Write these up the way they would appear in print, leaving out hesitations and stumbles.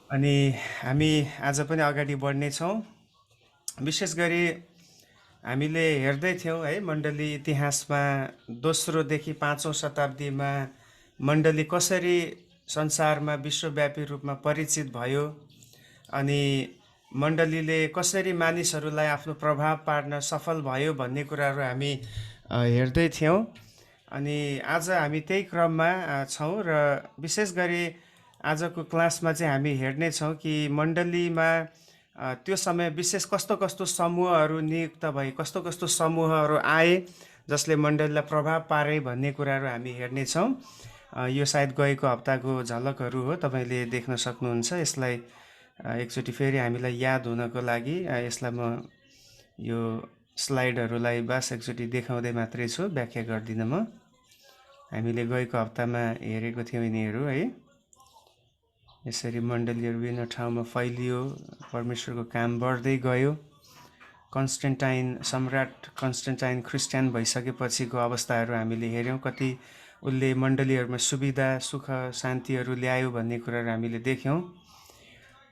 अनि हामी आज पनि अगाडि बढ्नेछौँ। विशेष गरी हामीले हेर्दै थियौँ है मण्डली इतिहासमा दोस्रोदेखि पाँचौँ शताब्दीमा मण्डली कसरी संसारमा विश्वव्यापी रूपमा परिचित भयो अनि मण्डलीले कसरी मानिसहरूलाई आफ्नो प्रभाव पार्न सफल भयो भन्ने कुराहरू हामी हेर्दै थियौँ। अनि आज हामी त्यही क्रममा छौँ र विशेष गरी आजको क्लासमा चाहिँ हामी हेर्नेछौँ कि मण्डलीमा त्यो समय विशेष कस्तो कस्तो समूहहरू नियुक्त भए, कस्तो कस्तो समूहहरू आए जसले मण्डलीलाई प्रभाव पारे भन्ने कुराहरू हामी हेर्नेछौँ। यो सायद गएको हप्ताको झलकहरू हो, तपाईँले देख्न सक्नुहुन्छ। यसलाई एकचोटि फेरि हामीलाई याद हुनको लागि यसलाई म यो स्लाइडहरूलाई बास एकचोटि देखाउँदै मात्रै छु, व्याख्या गर्दिनँ म। हामीले गएको हप्तामा हेरेको थियौँ यिनीहरू है। यसरी मण्डलीहरू विभिन्न ठाउँमा फैलियो, परमेश्वरको काम बढ्दै गयो। सम्राट कन्स्टेन्टाइन ख्रिस्टियन भइसकेपछिको अवस्थाहरू हामीले हेऱ्यौँ। कति उसले मण्डलीहरूमा सुविधा, सुख, शान्तिहरू ल्यायो भन्ने कुराहरू हामीले देख्यौँ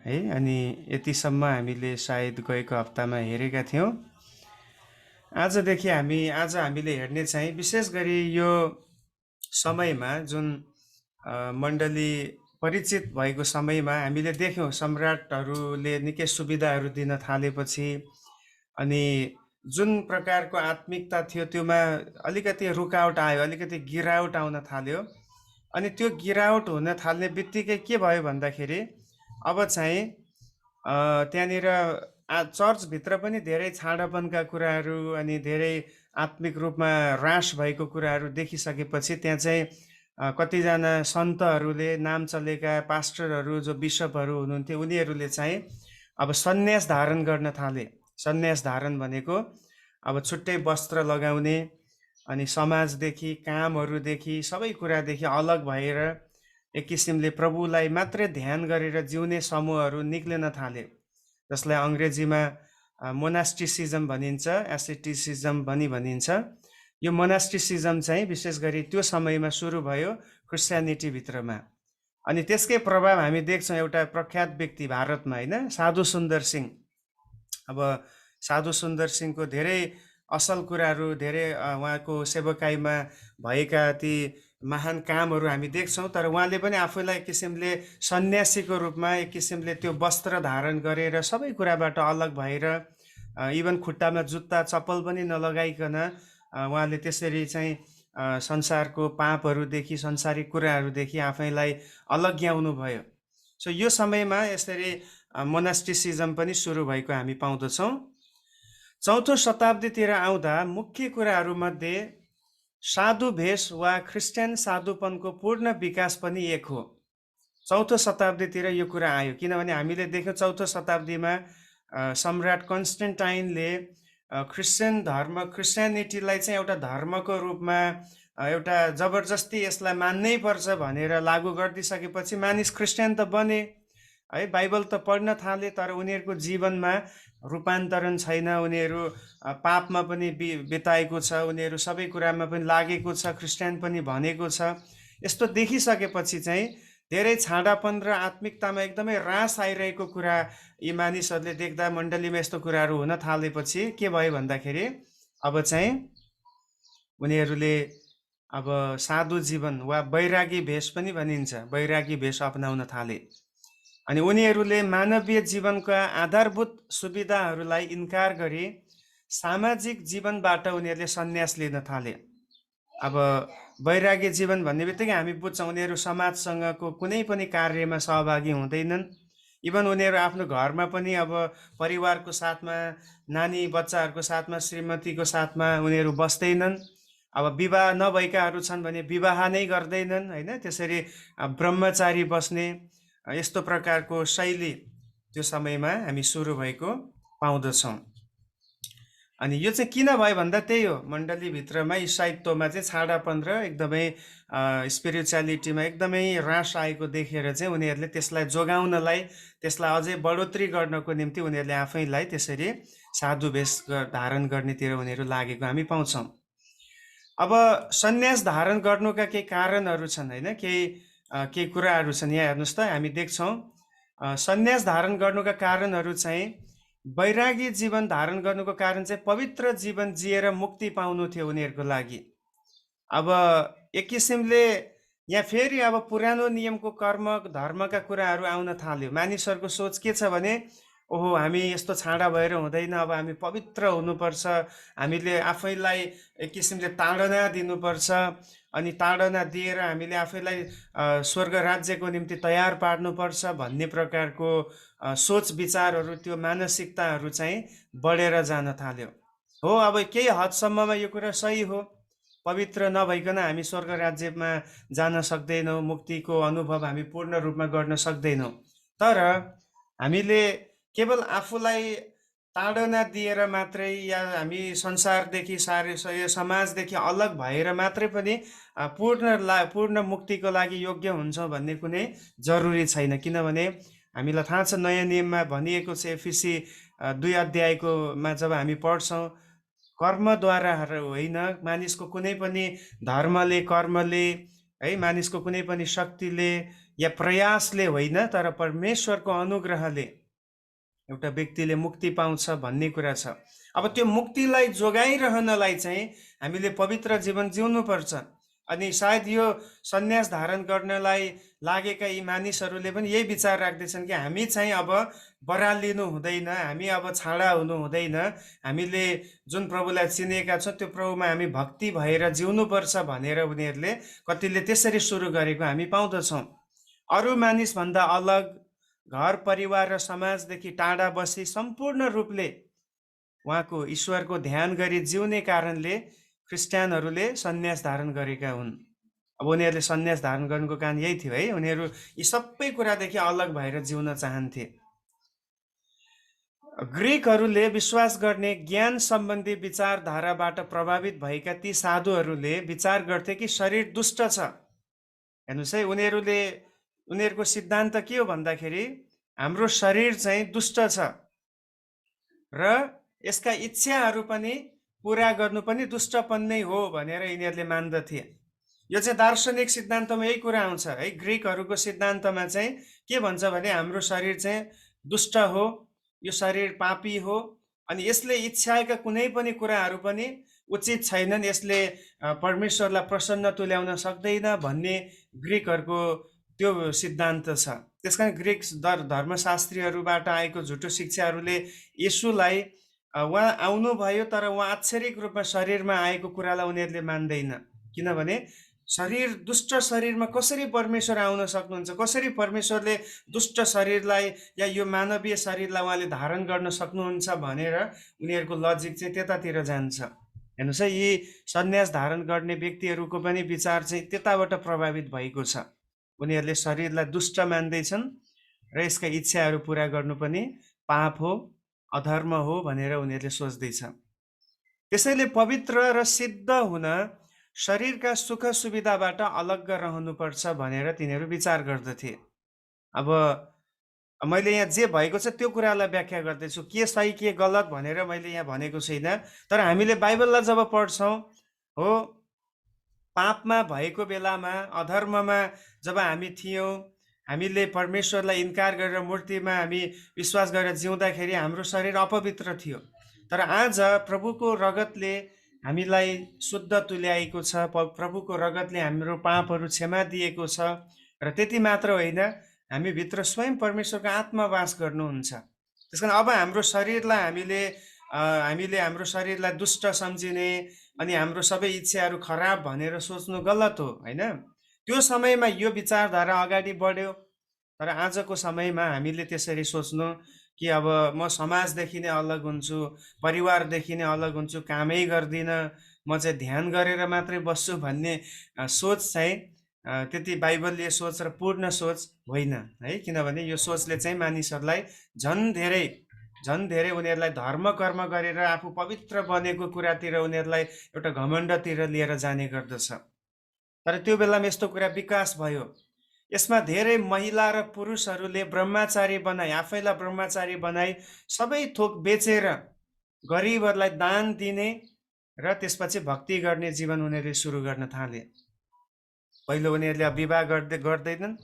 है। अनि यतिसम्म हामीले सायद गएको हप्तामा हेरेका थियौँ। आज हामीले हेर्ने चाहिँ विशेष गरी यो समयमा जुन मण्डली परिचित भएको समयमा हामीले देख्यौँ सम्राटहरूले निकै सुविधाहरू दिन थालेपछि अनि जुन प्रकारको आत्मिकता थियो त्योमा अलिकति रुकावट आयो, अलिकति गिरावट आउन थाल्यो। अनि त्यो गिरावट हुन थाल्ने बित्तिकै के भयो भन्दाखेरि अब चाहिँ त्यहाँनिर चर्चभित्र पनि धेरै छाडापनका कुराहरू अनि धेरै आत्मिक रूपमा ह्रास भएको कुराहरू देखिसकेपछि त्यहाँ चाहिँ कतिजना सन्तहरूले, नाम चलेका पास्टरहरू जो बिसपहरू हुनुहुन्थ्यो उनीहरूले चाहिँ अब सन्यास धारण गर्न थाले। सन्यास धारण भनेको अब छुट्टै वस्त्र लगाउने अनि समाजदेखि, कामहरूदेखि, सबै कुरादेखि अलग भएर एक किसिमले प्रभुलाई मात्रै ध्यान गरेर जिउने समूहहरू निक्लिन थाले, जसलाई अङ्ग्रेजीमा मोनास्टिसिजम भनिन्छ, एसेटिसिजम पनि भनिन्छ। यो मोनास्टिसिजम चाहिँ विशेष गरी त्यो समयमा सुरु भयो क्रिस्चियनिटीभित्रमा। अनि त्यसकै प्रभाव हामी देख्छौँ एउटा प्रख्यात व्यक्ति भारतमा होइन, साधु सुन्दर सिंह। अब साधु सुन्दर सिंहको धेरै असल कुराहरू, धेरै उहाँको सेवकाईमा भएका ती महान कामहरू हामी देख्छौँ। तर उहाँले पनि आफूलाई एक किसिमले सन्यासीको रूपमा एक किसिमले त्यो वस्त्र धारण गरेर सबै कुराबाट अलग भएर इभन खुट्टामा जुत्ता चप्पल पनि नलगाइकन उहाँले त्यसरी चाहिँ संसारको पापहरूदेखि, संसारिक कुराहरूदेखि आफैलाई अलग्याउनु भयो। सो यो समयमा यसरी मोनास्टिसिजम पनि सुरु भएको हामी पाउँदछौँ। चौथो शताब्दीतिर आउँदा मुख्य कुराहरूमध्ये साधु भेष वा ख्रिस्टियन साधुपनको पूर्ण विकास पनि एक हो। चौथो शताब्दीतिर यो कुरा आयो, किनभने हामीले देख्यौँ चौथो शताब्दीमा सम्राट कन्स्टेन्टाइनले क्रिस्चियनिटीलाई चाहिँ एउटा धर्मको रूपमा एउटा जबरजस्ती यसलाई मान्नै पर्छ भनेर लागू गरिदिइसकेपछि मानिस क्रिस्चियन त बने है, बाइबल त पढ्न थाले, तर उनीहरूको जीवनमा रूपान्तरण छैन। उनीहरू पापमा पनि बिताएको छ, उनीहरू सबै कुरामा पनि लागेको छ, क्रिस्चियन पनि भनेको छ। यस्तो देखिसकेपछि चाहिँ धेरै छाडापन र आत्मिकतामा एकदमै ह्रास आइरहेको कुरा यी मानिसहरूले देख्दा, मण्डलीमा यस्तो कुराहरू हुन थालेपछि के भयो भन्दाखेरि अब चाहिँ उनीहरूले अब साधु जीवन वा वैरागी भेष पनि भनिन्छ, वैरागी भेष अपनाउन थाले। अनि उनीहरूले मानवीय जीवनका आधारभूत सुविधाहरूलाई इन्कार गरी सामाजिक जीवनबाट उनीहरूले सन्यास लिन थाले। अब वैरागी जीवन भन्ने बित्तिकै हामी बुझ्छौँ उनीहरू समाजसँगको कुनै पनि कार्यमा सहभागी हुँदैनन्। इभन उनीहरू आफ्नो घरमा पनि अब परिवारको साथमा, नानी बच्चाहरूको साथमा, श्रीमतीको साथमा उनीहरू बस्दैनन्। अब विवाह नभएकाहरू छन् भने विवाह नै गर्दैनन् होइन। त्यसरी ब्रह्मचारी बस्ने यस्तो प्रकारको शैली त्यो समयमा हामी सुरु भएको पाउँदछौँ। अनि यो चाहिँ किन भयो भन्दा त्यही हो, मण्डलीभित्रमा ईसाईत्वमा चाहिँ छाडापन र एकदमै स्पिरिचुअलिटीमा एकदमै ह्रास आएको देखेर चाहिँ उनीहरूले त्यसलाई जोगाउनलाई, त्यसलाई अझै बढोत्तरी गर्नको निम्ति उनीहरूले आफैलाई त्यसरी साधु भेष धारण गर्नेतिर उनीहरू लागेको हामी पाउँछौँ। अब सन्यास धारण गर्नुका केही कारणहरू छन् होइन, केही कुराहरू छन्। यहाँ हेर्नुहोस् त, हामी देख्छौँ सन्यास धारण गर्नुका कारणहरू चाहिँ वैरागी जीवन धारण गर्नुको कारण चाहिँ पवित्र जीवन जिएर मुक्ति पाउनु थियो उनीहरूको लागि। अब एक किसिमले यहाँ फेरि अब पुरानो नियमको कर्म धर्मका कुराहरू आउन थाल्यो। मानिसहरूको सोच के छ भने ओहो हामी यस्तो छाडा भएर हुँदैन, अब हामी पवित्र हुनुपर्छ, हामीले आफैलाई एक किसिमले ताडना दिनुपर्छ, अनि ताडना दिएर हामीले आफैलाई स्वर्ग राज्यको निम्ति तयार पार्नुपर्छ भन्ने प्रकारको सोच विचारहरू, त्यो मानसिकताहरू चाहिँ बढेर जान थाल्यो। हो, अब केही हदसम्ममा यो कुरा सही हो, पवित्र नभइकन हामी स्वर्ग राज्यमा जान सक्दैनौँ, मुक्तिको अनुभव हामी पूर्ण रूपमा गर्न सक्दैनौँ। तर हामीले केवल आफूलाई ताडना दिएर मात्रै या हामी संसारदेखि यो समाजदेखि अलग भएर मात्रै पनि पूर्ण मुक्तिको लागि योग्य हुन्छौँ भन्ने कुनै जरुरी छैन। किनभने हामीलाई थाहा छ नयाँ नियममा भनिएको छ, एफिसी 2 अध्यायकोमा जब हामी पढ्छौँ, कर्मद्वारा होइन, मानिसको कुनै पनि धर्मले, कर्मले, है, मानिसको कुनै पनि शक्तिले या प्रयासले होइन, तर परमेश्वरको अनुग्रहले एउटा व्यक्तिले मुक्ति पाउँछ भन्ने कुरा छ। अब त्यो मुक्तिलाई जोगाइरहनलाई चाहिँ हामीले पवित्र जीवन जिउनुपर्छ। अनि सायद यो सन्यास धारण गर्नलाई लागेका यी मानिसहरूले पनि यही विचार राख्दैछन् कि हामी चाहिँ अब बरालिनु हुँदैन, हामी अब छाडा हुनु हुँदैन, हामीले जुन प्रभुलाई चिनेका छौँ त्यो प्रभुमा हामी भक्ति भएर जिउनुपर्छ भनेर उनीहरूले कतिले त्यसरी सुरु गरेको हामी पाउँदछौँ। अरू मानिसभन्दा अलग, घर परिवार र समाजदेखि टाढा बसी सम्पूर्ण रूपले उहाँको ईश्वरको ध्यान गरी जिउने कारणले क्रिस्चियनहरूले सन्यास धारण गरेका हुन्। अब उनीहरूले सन्यास धारण गर्नुको कारण यही थियो है, उनीहरू यी सबै कुरादेखि अलग भएर जिउन चाहन्थे। ग्रीकहरूले विश्वास गर्ने ज्ञान सम्बन्धी विचारधाराबाट प्रभावित भएका ती साधुहरूले विचार गर्थे कि शरीर दुष्ट छ। हेर्नुहोस् है, उनीहरूको सिद्धान्त के हो भन्दाखेरि हाम्रो शरीर चाहिँ दुष्ट छ र यसका इच्छाहरू पनि पुरा गर्नु पनि दुष्टपन नै हो भनेर यिनीहरूले मान्दथे। यो चाहिँ दार्शनिक सिद्धान्तमा यही कुरा आउँछ है। ग्रीकहरूको सिद्धान्तमा चाहिँ के भन्छ भने हाम्रो शरीर चाहिँ दुष्ट हो, यो शरीर पापी हो, अनि यसले इच्छाएका कुनै पनि कुराहरू पनि उचित छैनन्, यसले परमेश्वरलाई प्रसन्न तुल्याउन सक्दैन भन्ने ग्रीकहरूको त्यो सिद्धान्त छ। त्यसकारण ग्रीक धर्मशास्त्रीहरूबाट आएको झुटो शिक्षाहरूले येशूलाई उहाँ आउनुभयो तर उहाँ आच्छरिक रूपमा शरीरमा आएको कुरालाई उनीहरूले मान्दैन। किनभने शरीर, दुष्ट शरीरमा कसरी परमेश्वर आउन सक्नुहुन्छ, कसरी परमेश्वरले दुष्ट शरीरलाई या यो मानवीय शरीरलाई उहाँले धारण गर्न सक्नुहुन्छ भनेर उनीहरूको लजिक चाहिँ त्यतातिर जान्छ। हेर्नुहोस् है, यी सन्यास धारण गर्ने व्यक्तिहरूको पनि विचार चाहिँ त्यताबाट प्रभावित भएको छ। उनीहरूले शरीरलाई दुष्ट मान्दैछन् र यसका इच्छाहरू पुरा गर्नु पनि पाप हो, अधर्म हो भनेर उनीहरूले सोच्दैछ। त्यसैले पवित्र र सिद्ध हुन शरीरका सुख सुविधाबाट अलग रहनुपर्छ भनेर तिनीहरू विचार गर्दथे। अब मैले यहाँ जे भएको छ त्यो कुरालाई व्याख्या गर्दैछु, के सही के गलत भनेर मैले यहाँ भनेको छैन। तर हामीले बाइबललाई जब पढ्छौँ, हो, पापमा भएको बेलामा, अधर्ममा जब हामी थियौँ, हामीले परमेश्वरलाई इन्कार गरेर मूर्तिमा हामी विश्वास गरेर जिउँदाखेरि हाम्रो शरीर अपवित्र थियो। तर आज प्रभुको रगतले हामीलाई शुद्ध तुल्याएको छ, प्रभुको रगतले हाम्रो पापहरू क्षमा दिएको छ। र त्यति मात्र होइन, हामीभित्र स्वयं परमेश्वरको आत्मा वास गर्नुहुन्छ। त्यसकारण अब हाम्रो शरीरलाई हामीले हाम्रो शरीरलाई दुष्ट सम्झिने अनि हाम्रो सबै इच्छाहरू खराब भनेर सोच्नु गलत हो, होइन? त्यो समयमा यो विचारधारा अगाडि बढ्यो, तर आजको समयमा हामीले त्यसरी सोच्नु कि अब म समाजदेखि नै अलग हुन्छु, परिवारदेखि नै अलग हुन्छु, कामै गर्दिनँ, म चाहिँ ध्यान गरेर मात्रै बस्छु भन्ने सोच चाहिँ त्यति बाइबलीय सोच र पूर्ण सोच होइन है। किनभने यो सोचले चाहिँ मानिसहरूलाई झन् धेरै उनीहरूलाई धर्म कर्म गरेर आफू पवित्र बनेको कुरातिर उनीहरूलाई एउटा घमण्डतिर लिएर जाने गर्दछ। तर त्यो बेलामा यस्तो कुरा विकास भयो, यसमा धेरै महिला र पुरुषहरूले ब्रह्मचारी बनाई, आफैलाई ब्रह्मचारी बनाई सबै थोक बेचेर गरिबहरूलाई दान दिने र त्यसपछि भक्ति गर्ने जीवन उनीहरूले सुरु गर्न थाले। पहिलो उनीहरूले विवाह गर्दैनन्,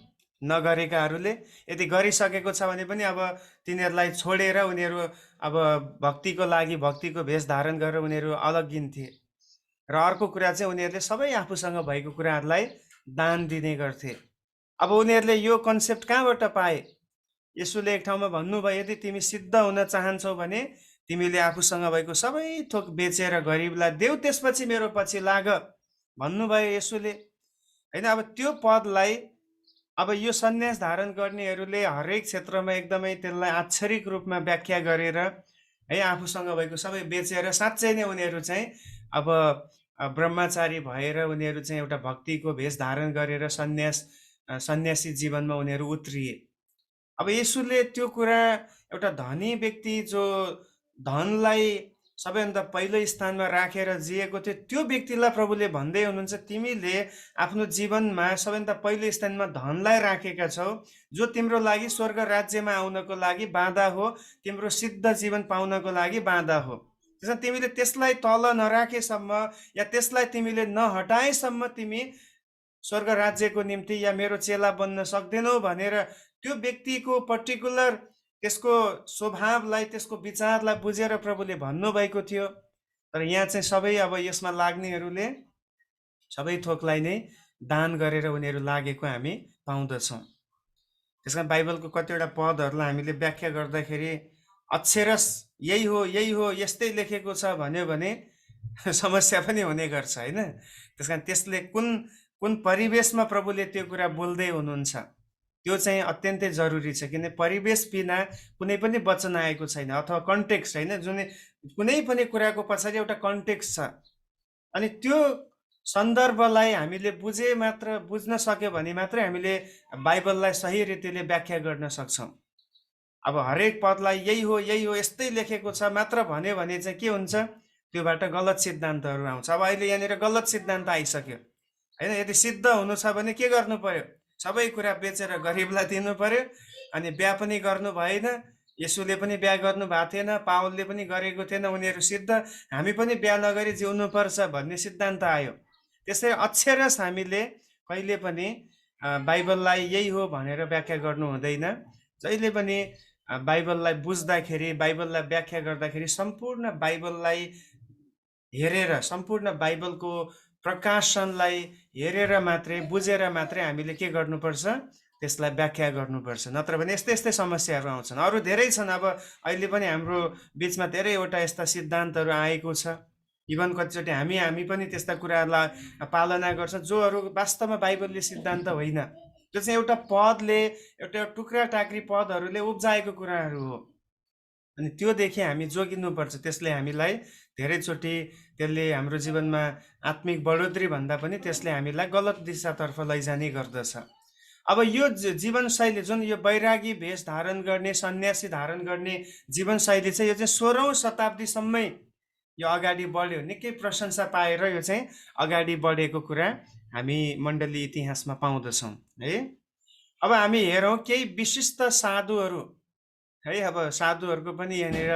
नगरेकाहरूले। यदि गरिसकेको छ भने पनि अब तिनीहरूलाई छोडेर उनीहरू अब भक्तिको लागि भक्तिको भेष धारण गरेर उनीहरू अलग्गिन्थे। र अर्को कुरा चाहिँ उनीहरूले सबै आफूसँग भएको कुराहरूलाई दान दिने गर्थे। अब उनीहरूले यो कन्सेप्ट कहाँबाट पाए? यसुले एक ठाउँमा भन्नुभयो, यदि तिमी सिद्ध हुन चाहन्छौ भने तिमीले आफूसँग भएको सबै थोक बेचेर गरिबलाई देऊ, त्यसपछि मेरो पछि लाग भन्नुभयो यसुले। होइन, अब त्यो पदलाई अब यो सन्यास धारण गर्नेहरूले हरेक क्षेत्रमा एकदमै त्यसलाई आक्षरिक रूपमा व्याख्या गरेर है आफूसँग भएको सबै बेचेर साँच्चै नै उनीहरू चाहिँ अब ब्रह्मचारी भएर उनीहरू चाहिँ एउटा भक्तिको भेष धारण गरेर सन्यासी जीवनमा उनीहरू उत्रिए। अब यसुले त्यो कुरा एउटा धनी व्यक्ति जो धनलाई सबैभन्दा पहिलो स्थानमा राखेर जिएको थियो त्यो व्यक्तिलाई प्रभुले भन्दै हुनुहुन्छ, तिमीले आफ्नो जीवनमा सबैभन्दा पहिलो स्थानमा धनलाई राखेका छौ, जो तिम्रो लागि स्वर्ग राज्यमा आउनको लागि बाधा हो, तिम्रो सिद्ध जीवन पाउनको लागि बाधा हो। त्यसमा तिमीले त्यसलाई तल नराखेसम्म या त्यसलाई तिमीले नहटाएसम्म तिमी स्वर्ग राज्यको निम्ति या मेरो चेला बन्न सक्दैनौ भनेर त्यो व्यक्तिको पर्टिकुलर त्यसको स्वभावलाई त्यसको विचारलाई बुझेर प्रभुले भन्नुभएको थियो। तर यहाँ चाहिँ सबै अब यसमा लाग्नेहरूले सबै थोकलाई नै दान गरेर उनीहरू लागेको हामी पाउँदछौँ। त्यसमा बाइबलको कतिवटा पदहरूलाई हामीले व्याख्या गर्दाखेरि अक्षरश यही हो यस्तै लेखेको छ भन्यो भने समस्या पनि हुने गर्छ होइन। त्यस कारण त्यसले कुन परिवेशमा प्रभुले त्यो कुरा बोल्दै हुनुहुन्छ त्यो चाहिँ अत्यन्तै जरुरी छ, किन परिवेश बिना कुनै पनि वचन आएको छैन अथवा कन्टेक्स्ट होइन। जुन कुनै पनि कुराको पछाडि एउटा कन्टेक्स्ट छ, अनि त्यो सन्दर्भलाई हामीले बुझ्न सक्यो भने मात्रै हामीले बाइबललाई सही रीतिले व्याख्या गर्न सक्छौँ। अब हरेक पदलाई यही हो यस्तै लेखेको छ मात्र भन्यो भने चाहिँ के हुन्छ, त्योबाट गलत सिद्धान्तहरू आउँछ। अब अहिले यहाँनिर गलत सिद्धान्त आइसक्यो होइन। यदि सिद्ध हुनु छ भने के गर्नु पर्यो? सबै कुरा बेचेर गरिबलाई दिनु पर्यो, अनि बिहा पनि गर्नु भएन। यसुले पनि बिहा गर्नु भएको थिएन, पावलले पनि गरेको थिएन, उनीहरू सिद्ध, हामी पनि बिहा नगरी जिउनु पर्छ भन्ने सिद्धान्त आयो। त्यसै अक्षरश हामीले कहिले पनि बाइबललाई यही हो भनेर व्याख्या गर्नु हुँदैन। जहिले पनि बाइबललाई बुझ्दाखेरि बाइबललाई व्याख्या गर्दाखेरि सम्पूर्ण बाइबललाई हेरेर सम्पूर्ण बाइबलको प्रकाशनलाई हेरेर मात्रै बुझेर मात्रै हामीले के गर्नुपर्छ, त्यसलाई व्याख्या गर्नुपर्छ। नत्र भने यस्तै यस्तै समस्याहरू आउँछन्। अरू धेरै छन्। अब अहिले पनि हाम्रो बिचमा धेरैवटा यस्ता सिद्धान्तहरू आएको छ। इभन कतिचोटि हामी पनि त्यस्ता कुराहरूलाई पालना गर्छौँ जोहरू वास्तवमा बाइबलले सिद्धान्त होइन। त्यो चाहिँ एउटा पदले एउटा टुक्रा टाक्री पदहरूले उब्जाएको कुराहरू हो। अनि त्योदेखि हामी जोगिनुपर्छ। त्यसले हामीलाई धेरैचोटि त्यसले हाम्रो जीवनमा आत्मिक बढोत्तरी भन्दा पनि त्यसले हामीलाई गलत दिशातर्फ लैजाने गर्दछ। अब यो जीवनशैली जुन यो वैरागी भेष धारण गर्ने सन्यासी धारण गर्ने जीवनशैली चाहिँ यो चाहिँ 16औं शताब्दीसम्मै यो अगाडि बढ्यो। निकै प्रशंसा पाएर यो चाहिँ अगाडि बढेको कुरा हामी मण्डली इतिहासमा पाउँदछौँ है। अब हामी हेरौँ केही विशिष्ट साधुहरू है। अब साधुहरूको पनि यहाँनिर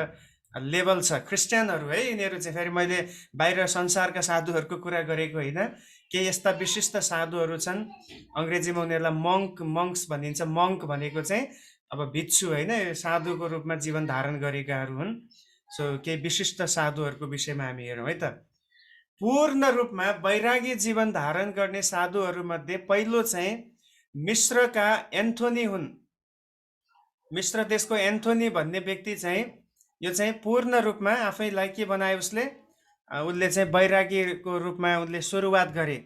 लेभल छ। क्रिस्चियनहरू है, यिनीहरू चाहिँ फेरि मैले बाहिर संसारका साधुहरूको कुरा गरेको होइन। केही यस्ता विशिष्ट साधुहरू छन्, अङ्ग्रेजीमा उनीहरूलाई मङ्क्स भनिन्छ। मङ्क भनेको चाहिँ अब भिक्षु होइन, साधुको रूपमा जीवन धारण गरेकाहरू हुन्। सो केही विशिष्ट साधुहरूको विषयमा हामी हेरौँ है त। पूर्ण रूपमा वैरागी जीवन धारण गर्ने साधुहरूमध्ये पहिलो चाहिँ मिश्रका एन्थोनी हुन्। मिश्र देशको एन्थोनी भन्ने व्यक्ति चाहिँ यो चाहिँ पूर्ण रूपमा आफैलाई के बनाए उसले चाहिँ वैरागीको रूपमा उसले सुरुवात गरे।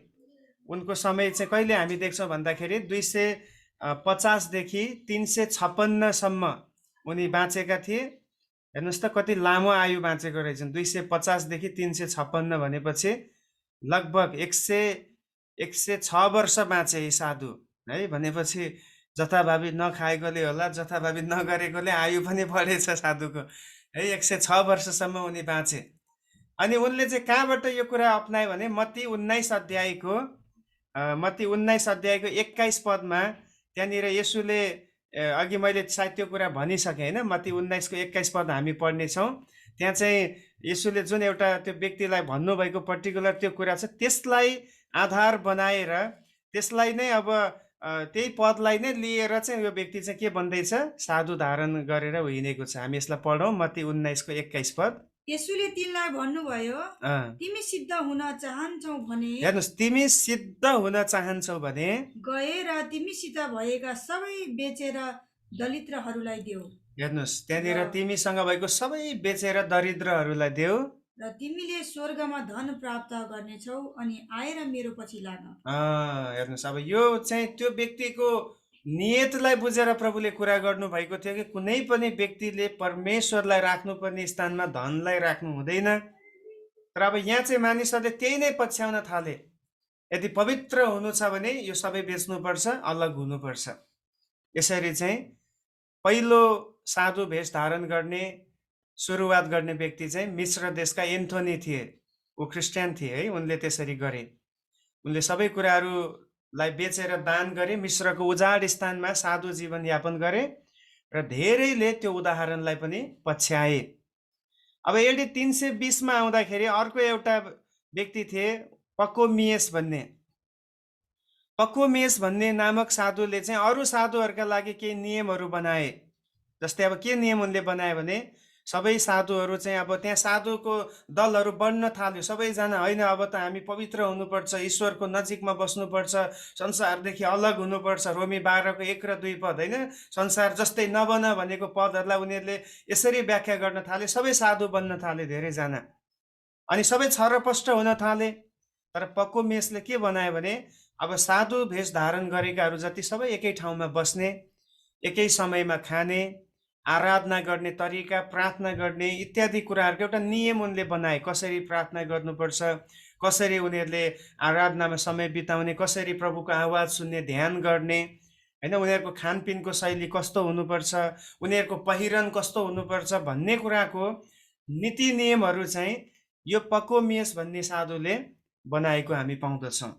उनको समय चाहिँ कहिले हामी देख्छौँ भन्दाखेरि 250 देखि 356 सम्म उनी बाँचेका थिए। हेर्नुहोस् त कति लामो आयु बाँचेको रहेछन्। 250 देखि 356 भनेपछि लगभग 106 वर्ष बाँचे यी साधु है। भनेपछि जथाभावी नखाएकोले होला, जथाभावी नगरेकोले आयु पनि बढेछ साधुको है। 106 वर्षसम्म उनी बाँचे। अनि उनले चाहिँ कहाँबाट यो कुरा अपनायो भने मत्ती 19 अध्यायको 21 पदमा त्यहाँनिर यसुले अघि मैले सायद त्यो कुरा भनिसकेँ होइन। मत्ती 19 को 21 पद हामी पढ्नेछौँ। त्यहाँ चाहिँ यसुले जुन एउटा त्यो व्यक्तिलाई भन्नुभएको पर्टिकुलर त्यो कुरा छ, त्यसलाई आधार बनाएर त्यसलाई नै अब त्यही पदलाई नै लिएर चाहिँ यो व्यक्ति चाहिँ के भन्दैछ, साधु धारण गरेर हिँडेको छ। हामी यसलाई पढौँ, मत्ती 19 को 21 पद। यसुले तिनलाई भन्नुभयो, अँ, तिमी सिद्ध हुन चाहन्छौ भने हेर्नुहोस्, तिमी सिद्ध हुन चाहन्छौ भने गएर तिमीसित भएका सबै बेचेर दरिद्रहरूलाई देऊ, हेर्नुहोस्, त्यहाँनिर तिमीसँग भएको सबै बेचेर दरिद्रहरूलाई देऊ, र तिमीले स्वर्गमा धन प्राप्त गर्नेछौ, अनि आएर मेरो पछि लाग। हेर्नुहोस्, अब यो चाहिँ त्यो व्यक्तिको नियतलाई बुझेर प्रभुले कुरा गर्नुभएको थियो कि कुनै पनि व्यक्तिले परमेश्वरलाई राख्नुपर्ने स्थानमा धनलाई राख्नु हुँदैन। तर अब यहाँ चाहिँ मानिसहरूले त्यही नै पछ्याउन थाले। यदि पवित्र हुनु छ भने यो सबै बेच्नुपर्छ, अलग हुनुपर्छ। यसरी चाहिँ पहिलो साधु भेष धारण गर्ने सुरुवात गर्ने व्यक्ति चाहिँ मिश्र देशका एन्थोनी थिए। ऊ क्रिस्चियन थिए है, उनले त्यसरी गरे। उनले सबै कुराहरूलाई बेचेर दान गरे, मिश्रको उजाड स्थानमा साधु जीवन यापन गरे र धेरैले त्यो उदाहरणलाई पनि पछ्याए। अब एडी 320 मा आउँदाखेरि अर्को एउटा व्यक्ति थिए, पकोमियस भन्ने। पकोमियस भन्ने नामक साधुले चाहिँ अरू साधुहरूका लागि केही नियमहरू बनाए। जस्तै अब के नियम उनले बनाए भने सबै साधुहरू चाहिँ अब त्यहाँ साधुको दलहरू बढ्न थाल्यो। सबैजना होइन, अब त हामी पवित्र हुनुपर्छ, ईश्वरको नजिकमा बस्नुपर्छ, संसारदेखि अलग हुनुपर्छ। रोमी 12 को 1 र 2 पद, होइन, संसार जस्तै नबन भनेको पदहरूलाई उनीहरूले यसरी व्याख्या गर्न थाले। सबै साधु बन्न थाले धेरैजना, अनि सबै छरपष्ट हुन थाले। तर पकोमेसले के बनायो भने अब साधु भेष धारण गरेकाहरू जति सबै एकै ठाउँमा बस्ने, एकै समयमा खाने, आराधना गर्ने तरिका, प्रार्थना गर्ने इत्यादि कुराहरूको एउटा नियम उनले बनाए। कसरी प्रार्थना गर्नुपर्छ, कसरी उनीहरूले आराधनामा समय बिताउने, कसरी प्रभुको आवाज सुन्ने, ध्यान गर्ने, होइन, उनीहरूको खानपिनको शैली कस्तो हुनुपर्छ, उनीहरूको पहिरन कस्तो हुनुपर्छ भन्ने कुराको नीति नियमहरू चाहिँ यो पकोमियस भन्ने साधुले बनाएको हामी पाउँदछौँ।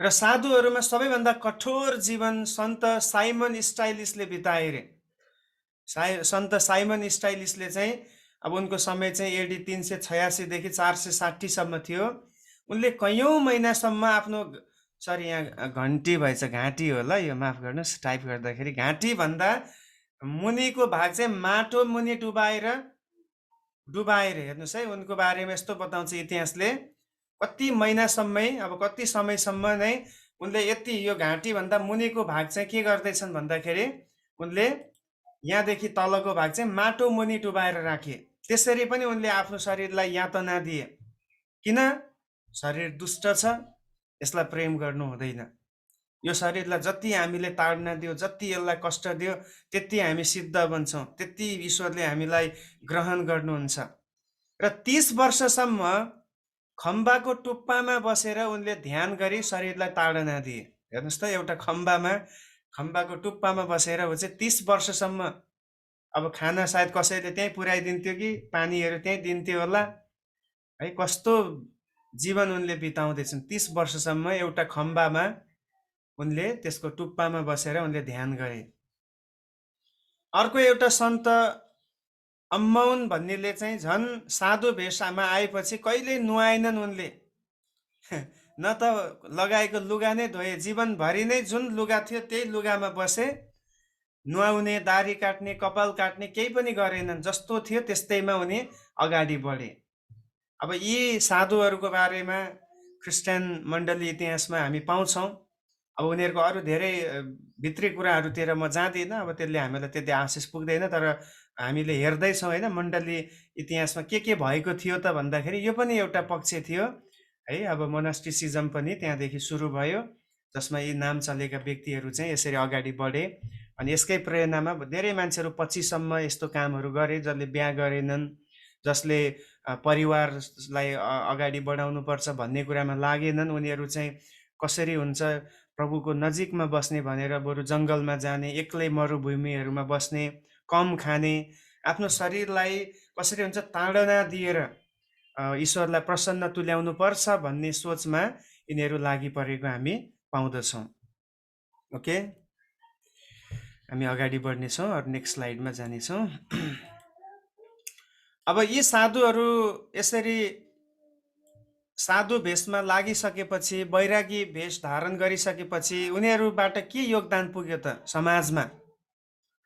र साधुहरूमा सबैभन्दा कठोर जीवन सन्त साइमन स्टाइलिसले बिताए रे। सन्त साइमन स्टाइलिसले चाहिँ अब उनको समय चाहिँ एडी 386 देखि 460 सम्म थियो। उनले कैयौँ महिनासम्म आफ्नो, सरी यहाँ घन्टी भएछ, घाँटी होला यो, माफ गर्नुहोस्, टाइप गर्दाखेरि घाँटी भन्दा मुनिको भाग चाहिँ माटो मुनि डुबाएर हेर्नुहोस् है, उनको बारेमा यस्तो बताउँछ इतिहासले, कति महिनासम्मै, अब कति समयसम्म नै उनले यति यो घाँटी भन्दा मुनिको भाग चाहिँ के गर्दैछन् भन्दाखेरि उनले यहाँदेखि तलको भाग चाहिँ माटो मुनि डुबाएर राखे। त्यसरी पनि उनले आफ्नो शरीरलाई यातना दिए। किन? शरीर दुष्ट छ, यसलाई प्रेम गर्नु हुँदैन। यो शरीरलाई जति हामीले ताड्न दियो, जति यसलाई कष्ट दियो, त्यति हामी सिद्ध बन्छौँ, त्यति ईश्वरले हामीलाई ग्रहण गर्नुहुन्छ। र 30 वर्षसम्म खम्बाको टुप्पामा बसेर उनले ध्यान गरी शरीरलाई ताडना दिए। हेर्नुहोस् त, एउटा खम्बाको टुप्पामा बसेर हो चाहिँ 30 वर्षसम्म। अब खाना सायद कसैले त्यहीँ पुर्याइदिन्थ्यो कि पानीहरू त्यहीँ दिन्थ्यो होला है। कस्तो जीवन उनले बिताउँदैछन्। 30 वर्षसम्म एउटा खम्बामा उनले, त्यसको टुप्पामा बसेर उनले ध्यान गरे। अर्को एउटा सन्त अम्माउन भन्नेले चाहिँ झन् साधु भेषमा आएपछि कहिल्यै नुहाएनन् उनले। न त लगाएको लुगा नै धोए, जीवनभरि नै जुन लुगा थियो त्यही लुगामा बसे, नुहाउने, दाढी काट्ने, कपाल काट्ने केही पनि गरेनन्। जस्तो थियो त्यस्तैमा उनी अगाडि बढे। अब यी साधुहरूको बारेमा क्रिस्चियन मण्डली इतिहासमा हामी पाउँछौँ। अब उनीहरूको अरू धेरै भित्री कुराहरूतिर म जाँदिनँ, अब त्यसले हामीलाई त्यति आशिष पुग्दैन। तर हामीले हेर्दैछौँ होइन, मण्डली इतिहासमा के भएको थियो त भन्दाखेरि यो पनि एउटा पक्ष थियो है। अब मोनास्टिसिजम पनि त्यहाँदेखि सुरु भयो, जसमा यी नाम चलेका व्यक्तिहरू चाहिँ यसरी अगाडि बढे। अनि यसकै प्रेरणामा धेरै मान्छेहरू 25 सम्म यस्तो कामहरू गरे, जसले बिहा गरेनन्, जसले परिवारलाई अगाडि बढाउनुपर्छ भन्ने कुरामा लागेनन्। उनीहरू चाहिँ कसरी हुन्छ प्रभुको नजिकमा बस्ने भनेर बरु जङ्गलमा जाने, एक्लै मरुभूमिहरूमा बस्ने, कम खाने, आफ्नो शरीरलाई कसरी हुन्छ ताडना दिएर ईश्वरलाई प्रसन्न तुल्याउनु पर्छ भन्ने सोचमा यिनीहरू लागि परेको हामी पाउँदछौँ। ओके, हामी अगाडि बढ्नेछौँ, अरू नेक्स्ट स्लाइडमा जानेछौँ। अब यी साधुहरू यसरी साधु भेषमा लागिसकेपछि, वैरागी भेष धारण गरिसकेपछि उनीहरूबाट के योगदान पुग्यो त समाजमा?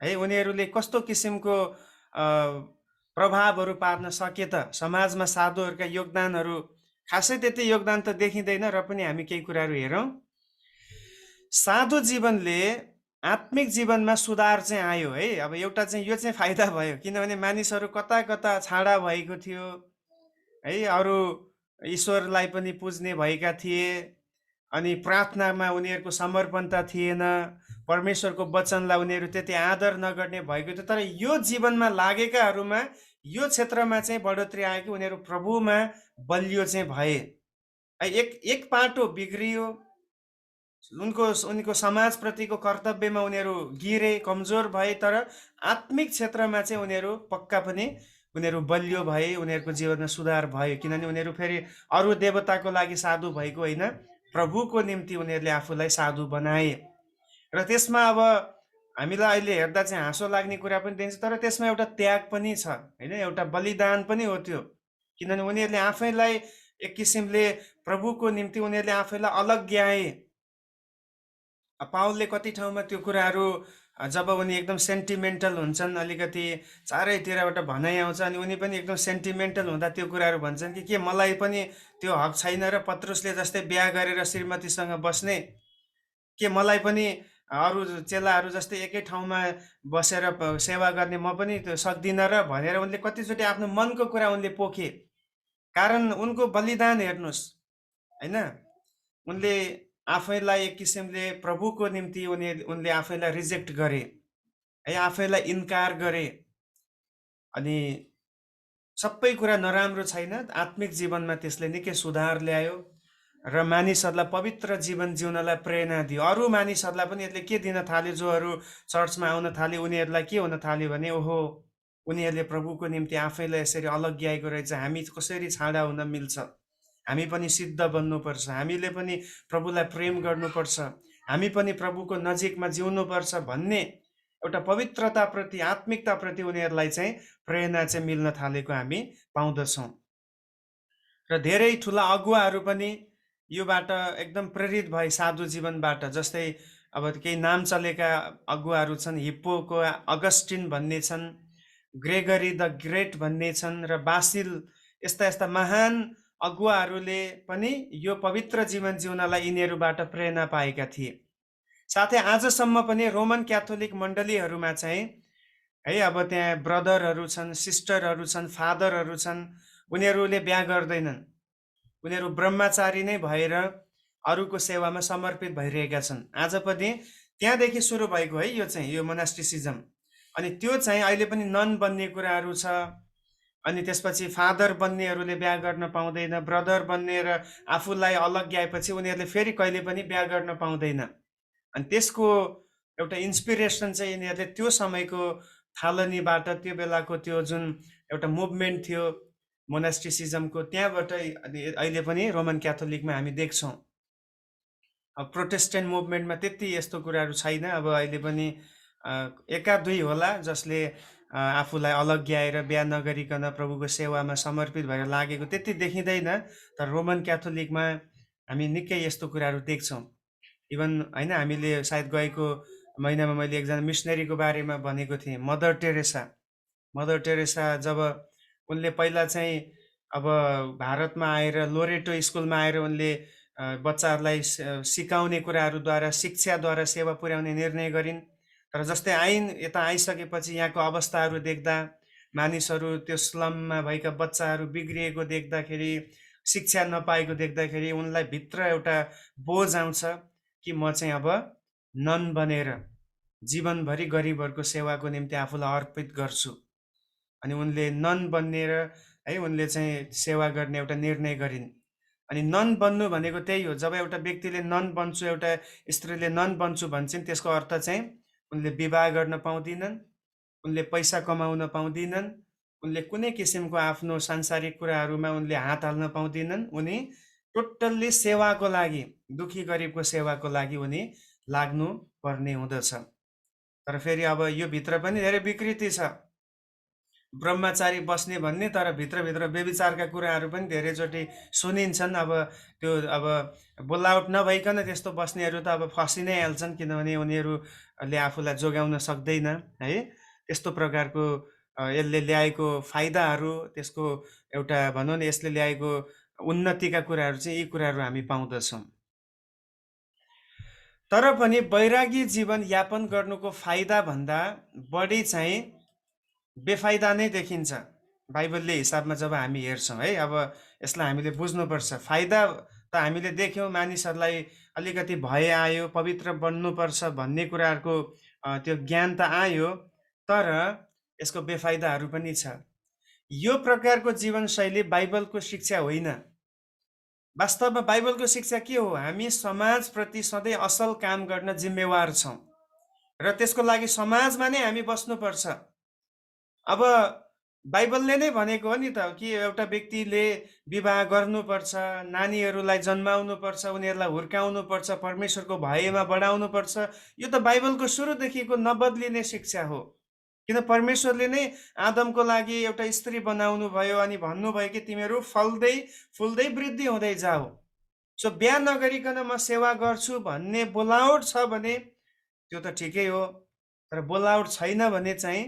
है, उनीहरूले कस्तो किसिमको प्रभावहरू पार्न सके त? समाजमा साधुहरूका योगदानहरू खासै त्यति योगदान त देखिँदैन, र पनि हामी केही कुराहरू हेरौँ। साधु जीवनले आत्मिक जीवनमा सुधार चाहिँ आयो है। अब एउटा चाहिँ यो चाहिँ फाइदा भयो, किनभने मानिसहरू कता कता छाडा भएको थियो है, अरू ईश्वरलाई पनि पुज्ने भएका थिए, अनि प्रार्थनामा उनीहरूको समर्पणता थिएन, परमेश्वरको वचनलाई उनीहरू त्यति आदर नगर्ने भएको थियो। तर यो जीवनमा लागेकाहरूमा यो क्षेत्रमा चाहिँ बढोत्तरी आयो कि उनीहरू प्रभुमा बलियो चाहिँ भए। एक एक पाटो बिग्रियो, उनको समाजप्रतिको कर्तव्यमा उनीहरू गिरे, कमजोर भए, तर आत्मिक क्षेत्रमा चाहिँ उनीहरू पक्का पनि उनीहरू बलियो भए, उनीहरूको जीवनमा सुधार भयो, किनभने उनीहरू फेरि अरू देवताको लागि साधु भएको होइन, प्रभुको निम्ति उनीहरूले आफूलाई साधु बनाए। र त्यसमा अब हामीलाई अहिले हेर्दा चाहिँ हाँसो लाग्ने कुरा पनि देखिन्छ, तर त्यसमा एउटा त्याग पनि छ होइन, एउटा बलिदान पनि हो त्यो, किनभने उनीहरूले आफैलाई एक किसिमले प्रभुको निम्ति उनीहरूले आफैलाई अलग्याए। पावलले कति ठाउँमा त्यो कुराहरू जब उनी एकदम सेन्टिमेन्टल हुन्छन्, अलिकति चारैतिरबाट भनाइ आउँछ, अनि उनी पनि एकदम सेन्टिमेन्टल हुँदा त्यो कुराहरू भन्छन् कि के मलाई पनि त्यो हक छैन र पत्रुसले जस्तै बिहा गरेर श्रीमतीसँग बस्ने, के मलाई पनि अरू चेलाहरू जस्तै एकै ठाउँमा बसेर सेवा गर्ने म पनि त्यो सक्दिनँ र भनेर उनले कतिचोटि आफ्नो मनको कुरा उनले पोखे। कारण उनको बलिदान हेर्नुहोस् होइन, उनले आफैलाई एक किसिमले प्रभुको निम्ति उनले आफैलाई रिजेक्ट गरे है, आफैलाई इन्कार गरे। अनि सबै कुरा नराम्रो छैन, आत्मिक जीवनमा त्यसले निकै सुधार ल्यायो र मानिसहरूलाई पवित्र जीवन जिउनलाई प्रेरणा दियो। अरू मानिसहरूलाई पनि यसले के दिन थाल्यो, जोहरू चर्चमा आउन थाले उनीहरूलाई के हुन थाल्यो भने ओहो उनीहरूले प्रभुको निम्ति आफैलाई यसरी अलग्याएको रहेछ, हामी कसरी छाडा हुन मिल्छ, हामी पनि सिद्ध बन्नुपर्छ, हामीले पनि प्रभुलाई प्रेम गर्नुपर्छ, हामी पनि प्रभुको नजिकमा जिउनुपर्छ भन्ने एउटा पवित्रताप्रति, आत्मिकताप्रति उनीहरूलाई चाहिँ प्रेरणा चाहिँ मिल्न थालेको हामी पाउँदछौँ। र धेरै ठुला अगुवाहरू पनि योबाट एकदम प्रेरित भए साधु जीवनबाट। जस्तै अब केही नाम चलेका अगुवाहरू छन्, हिप्पोको अगस्टिन भन्ने छन्, ग्रेगरी द ग्रेट भन्ने छन्, र बासिल, यस्ता यस्ता महान अगुवाहरूले पनि यो पवित्र जीवन जिउनलाई यिनीहरूबाट प्रेरणा पाएका थिए। साथै आजसम्म पनि रोमन क्याथोलिक मण्डलीहरूमा चाहिँ है, अब त्यहाँ ब्रदरहरू छन्, सिस्टरहरू छन्, फादरहरू छन्, उनीहरूले बिहा गर्दैनन्, उनीहरू ब्रह्मचारी नै भएर अरूको सेवामा समर्पित भइरहेका छन्। आज पनि त्यहाँदेखि सुरु भएको है यो चाहिँ, यो मोनास्टिसिजम। अनि त्यो चाहिँ अहिले पनि नन बन्ने कुराहरू छ। अनि त्यसपछि फादर बन्नेहरूले बिहा गर्न पाउँदैन, ब्रदर बन्ने र आफूलाई अलग्याएपछि उनीहरूले फेरि कहिले पनि बिहा गर्न पाउँदैन। अनि त्यसको एउटा इन्सपिरेसन चाहिँ यिनीहरूले त्यो समयको थालनीबाट, त्यो बेलाको त्यो जुन एउटा मुभमेन्ट थियो मोनास्टिसिजमको, त्यहाँबाट अहिले पनि रोमन क्याथोलिकमा हामी देख्छौँ। अब प्रोटेस्टेन्ट मुभमेन्टमा त्यति यस्तो कुराहरू छैन। अब अहिले पनि एका दुई होला जसले आफूलाई अलग्याएर बिहा नगरिकन प्रभुको सेवामा समर्पित भएर लागेको त्यति देखिँदैन। तर रोमन क्याथोलिकमा हामी निकै यस्तो कुराहरू देख्छौँ। इभन होइन, हामीले सायद गएको महिनामा मैले एकजना मिसनरीको बारेमा भनेको थिएँ, मदर टेरेसा। मदर टेरेसा जब उनले पहिला चाहिँ अब भारतमा आएर लोरेटो स्कुलमा आएर उनले बच्चाहरूलाई सिकाउने कुराहरूद्वारा, शिक्षाद्वारा सेवा पुर्याउने निर्णय गरिन्। तर जस्तै आइन्, यता आइसकेपछि यहाँको अवस्थाहरू देख्दा, मानिसहरू त्यो स्लममा भएका बच्चाहरू बिग्रिएको देख्दाखेरि, शिक्षा नपाएको देख्दाखेरि उनलाई भित्र एउटा बोझ आउँछ कि म चाहिँ अब नन बनेर जीवनभरि गरिबहरूको सेवाको निम्ति आफूलाई अर्पित गर्छु। अनि उनले नन बनेर है, उनले चाहिँ सेवा गर्ने एउटा निर्णय गरिन्। अनि नन बन्नु भनेको त्यही हो। जब एउटा व्यक्तिले नन बन्छु, एउटा स्त्रीले नन बन्छु भन्छन्, त्यसको अर्थ चाहिँ उनले विवाह गर्न पाउँदिनन्, उनले पैसा कमाउन पाउँदिनन्, उनले कुनै किसिमको आफ्नो सांसारिक कुराहरूमा उनले हात हाल्न पाउँदिनन्। उनी टोटल्ली सेवाको लागि, दुखी गरिबको सेवाको लागि उनी लाग्नु पर्ने हुँदछ। तर फेरि अब यो भित्र पनि धेरै विकृति छ। ब्रह्मचारी बस्ने भन्ने, तर भित्रभित्र व्यभिचारका कुराहरू पनि धेरैचोटि सुनिन्छन्। अब त्यो अब बोलावट नभइकन त्यस्तो बस्नेहरू त अब फसि नै हाल्छन्, किनभने उनीहरूले आफूलाई जोगाउन सक्दैन है। त्यस्तो प्रकारको यसले ल्याएको फाइदाहरू, त्यसको एउटा भनौँ न यसले ल्याएको उन्नतिका कुराहरू चाहिँ यी कुराहरू हामी पाउँदछौँ। तर पनि वैरागी जीवन यापन गर्नुको फाइदा भन्दा बढी चाहिँ बेफाइदा नै देखिन्छ बाइबलले हिसाबमा जब हामी हेर्छौँ है। अब यसलाई हामीले बुझ्नुपर्छ। फाइदा त हामीले देख्यौँ, मानिसहरूलाई अलिकति भय आयो, पवित्र बन्नुपर्छ भन्ने कुराहरूको त्यो ज्ञान त आयो, तर यसको बेफाइदाहरू पनि छ। यो प्रकारको जीवनशैली बाइबलको शिक्षा होइन। वास्तवमा बाइबलको शिक्षा के हो? हामी समाजप्रति सधैँ असल काम गर्न जिम्मेवार छौँ र त्यसको लागि समाजमा नै हामी बस्नुपर्छ। अब बाइबलले नै भनेको हो नि त कि एउटा व्यक्तिले विवाह गर्नुपर्छ, नानीहरूलाई जन्माउनुपर्छ, उनीहरूलाई हुर्काउनुपर्छ, परमेश्वरको भयमा बढाउनुपर्छ। यो त बाइबलको सुरुदेखिको नबद्लिने शिक्षा हो। किन परमेश्वरले नै आदमको लागि एउटा स्त्री बनाउनु भयो अनि भन्नुभयो कि तिमीहरू फल्दै फुल्दै वृद्धि हुँदै जाऊ। सो बिहा नगरिकन म सेवा गर्छु भन्ने बोलावट छ भने त्यो त ठिकै हो, तर बोलावट छैन भने चाहिँ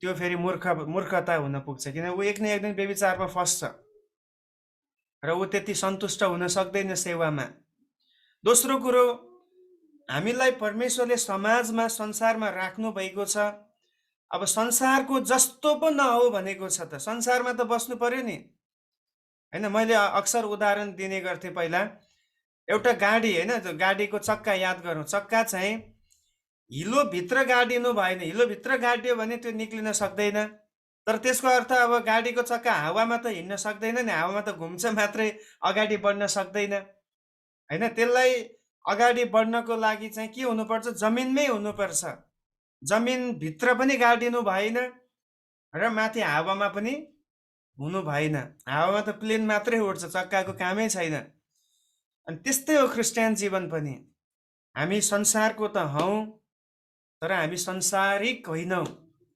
त्यो फेरि मूर्खता हुन पुग्छ। किन ऊ एक न एक दिन व्यभिचारमा फस्छ र ऊ त्यति सन्तुष्ट हुन सक्दैन सेवामा। दोस्रो कुरो, हामीलाई परमेश्वरले समाजमा संसारमा राख्नु भएको छ। अब संसारको जस्तो पो नहो भनेको छ त, संसारमा त बस्नु पर्यो नि होइन। मैले अक्सर उदाहरण दिने गर्थेँ पहिला। एउटा गाडी होइन, गाडीको चक्का याद गरौँ। चक्का चाहिँ हिलोभित्र गाडिनु भएन, हिलोभित्र गाडियो भने त्यो निक्लिन सक्दैन। तर त्यसको अर्थ अब गाडीको चक्का हावामा त हिँड्न सक्दैन नि, हावामा त घुम्छ मात्रै, अगाडि बढ्न सक्दैन होइन। त्यसलाई अगाडि बढ्नको लागि चाहिँ के हुनुपर्छ? जमिनमै हुनुपर्छ। जमिनभित्र पनि गाडिनु भएन र माथि हावामा पनि हुनु भएन। हावामा त प्लेन मात्रै उड्छ, चक्काको कामै छैन। अनि त्यस्तै हो क्रिस्चियन जीवन पनि। हामी संसारको त हौँ, तर हामी संसारिक होइनौँ।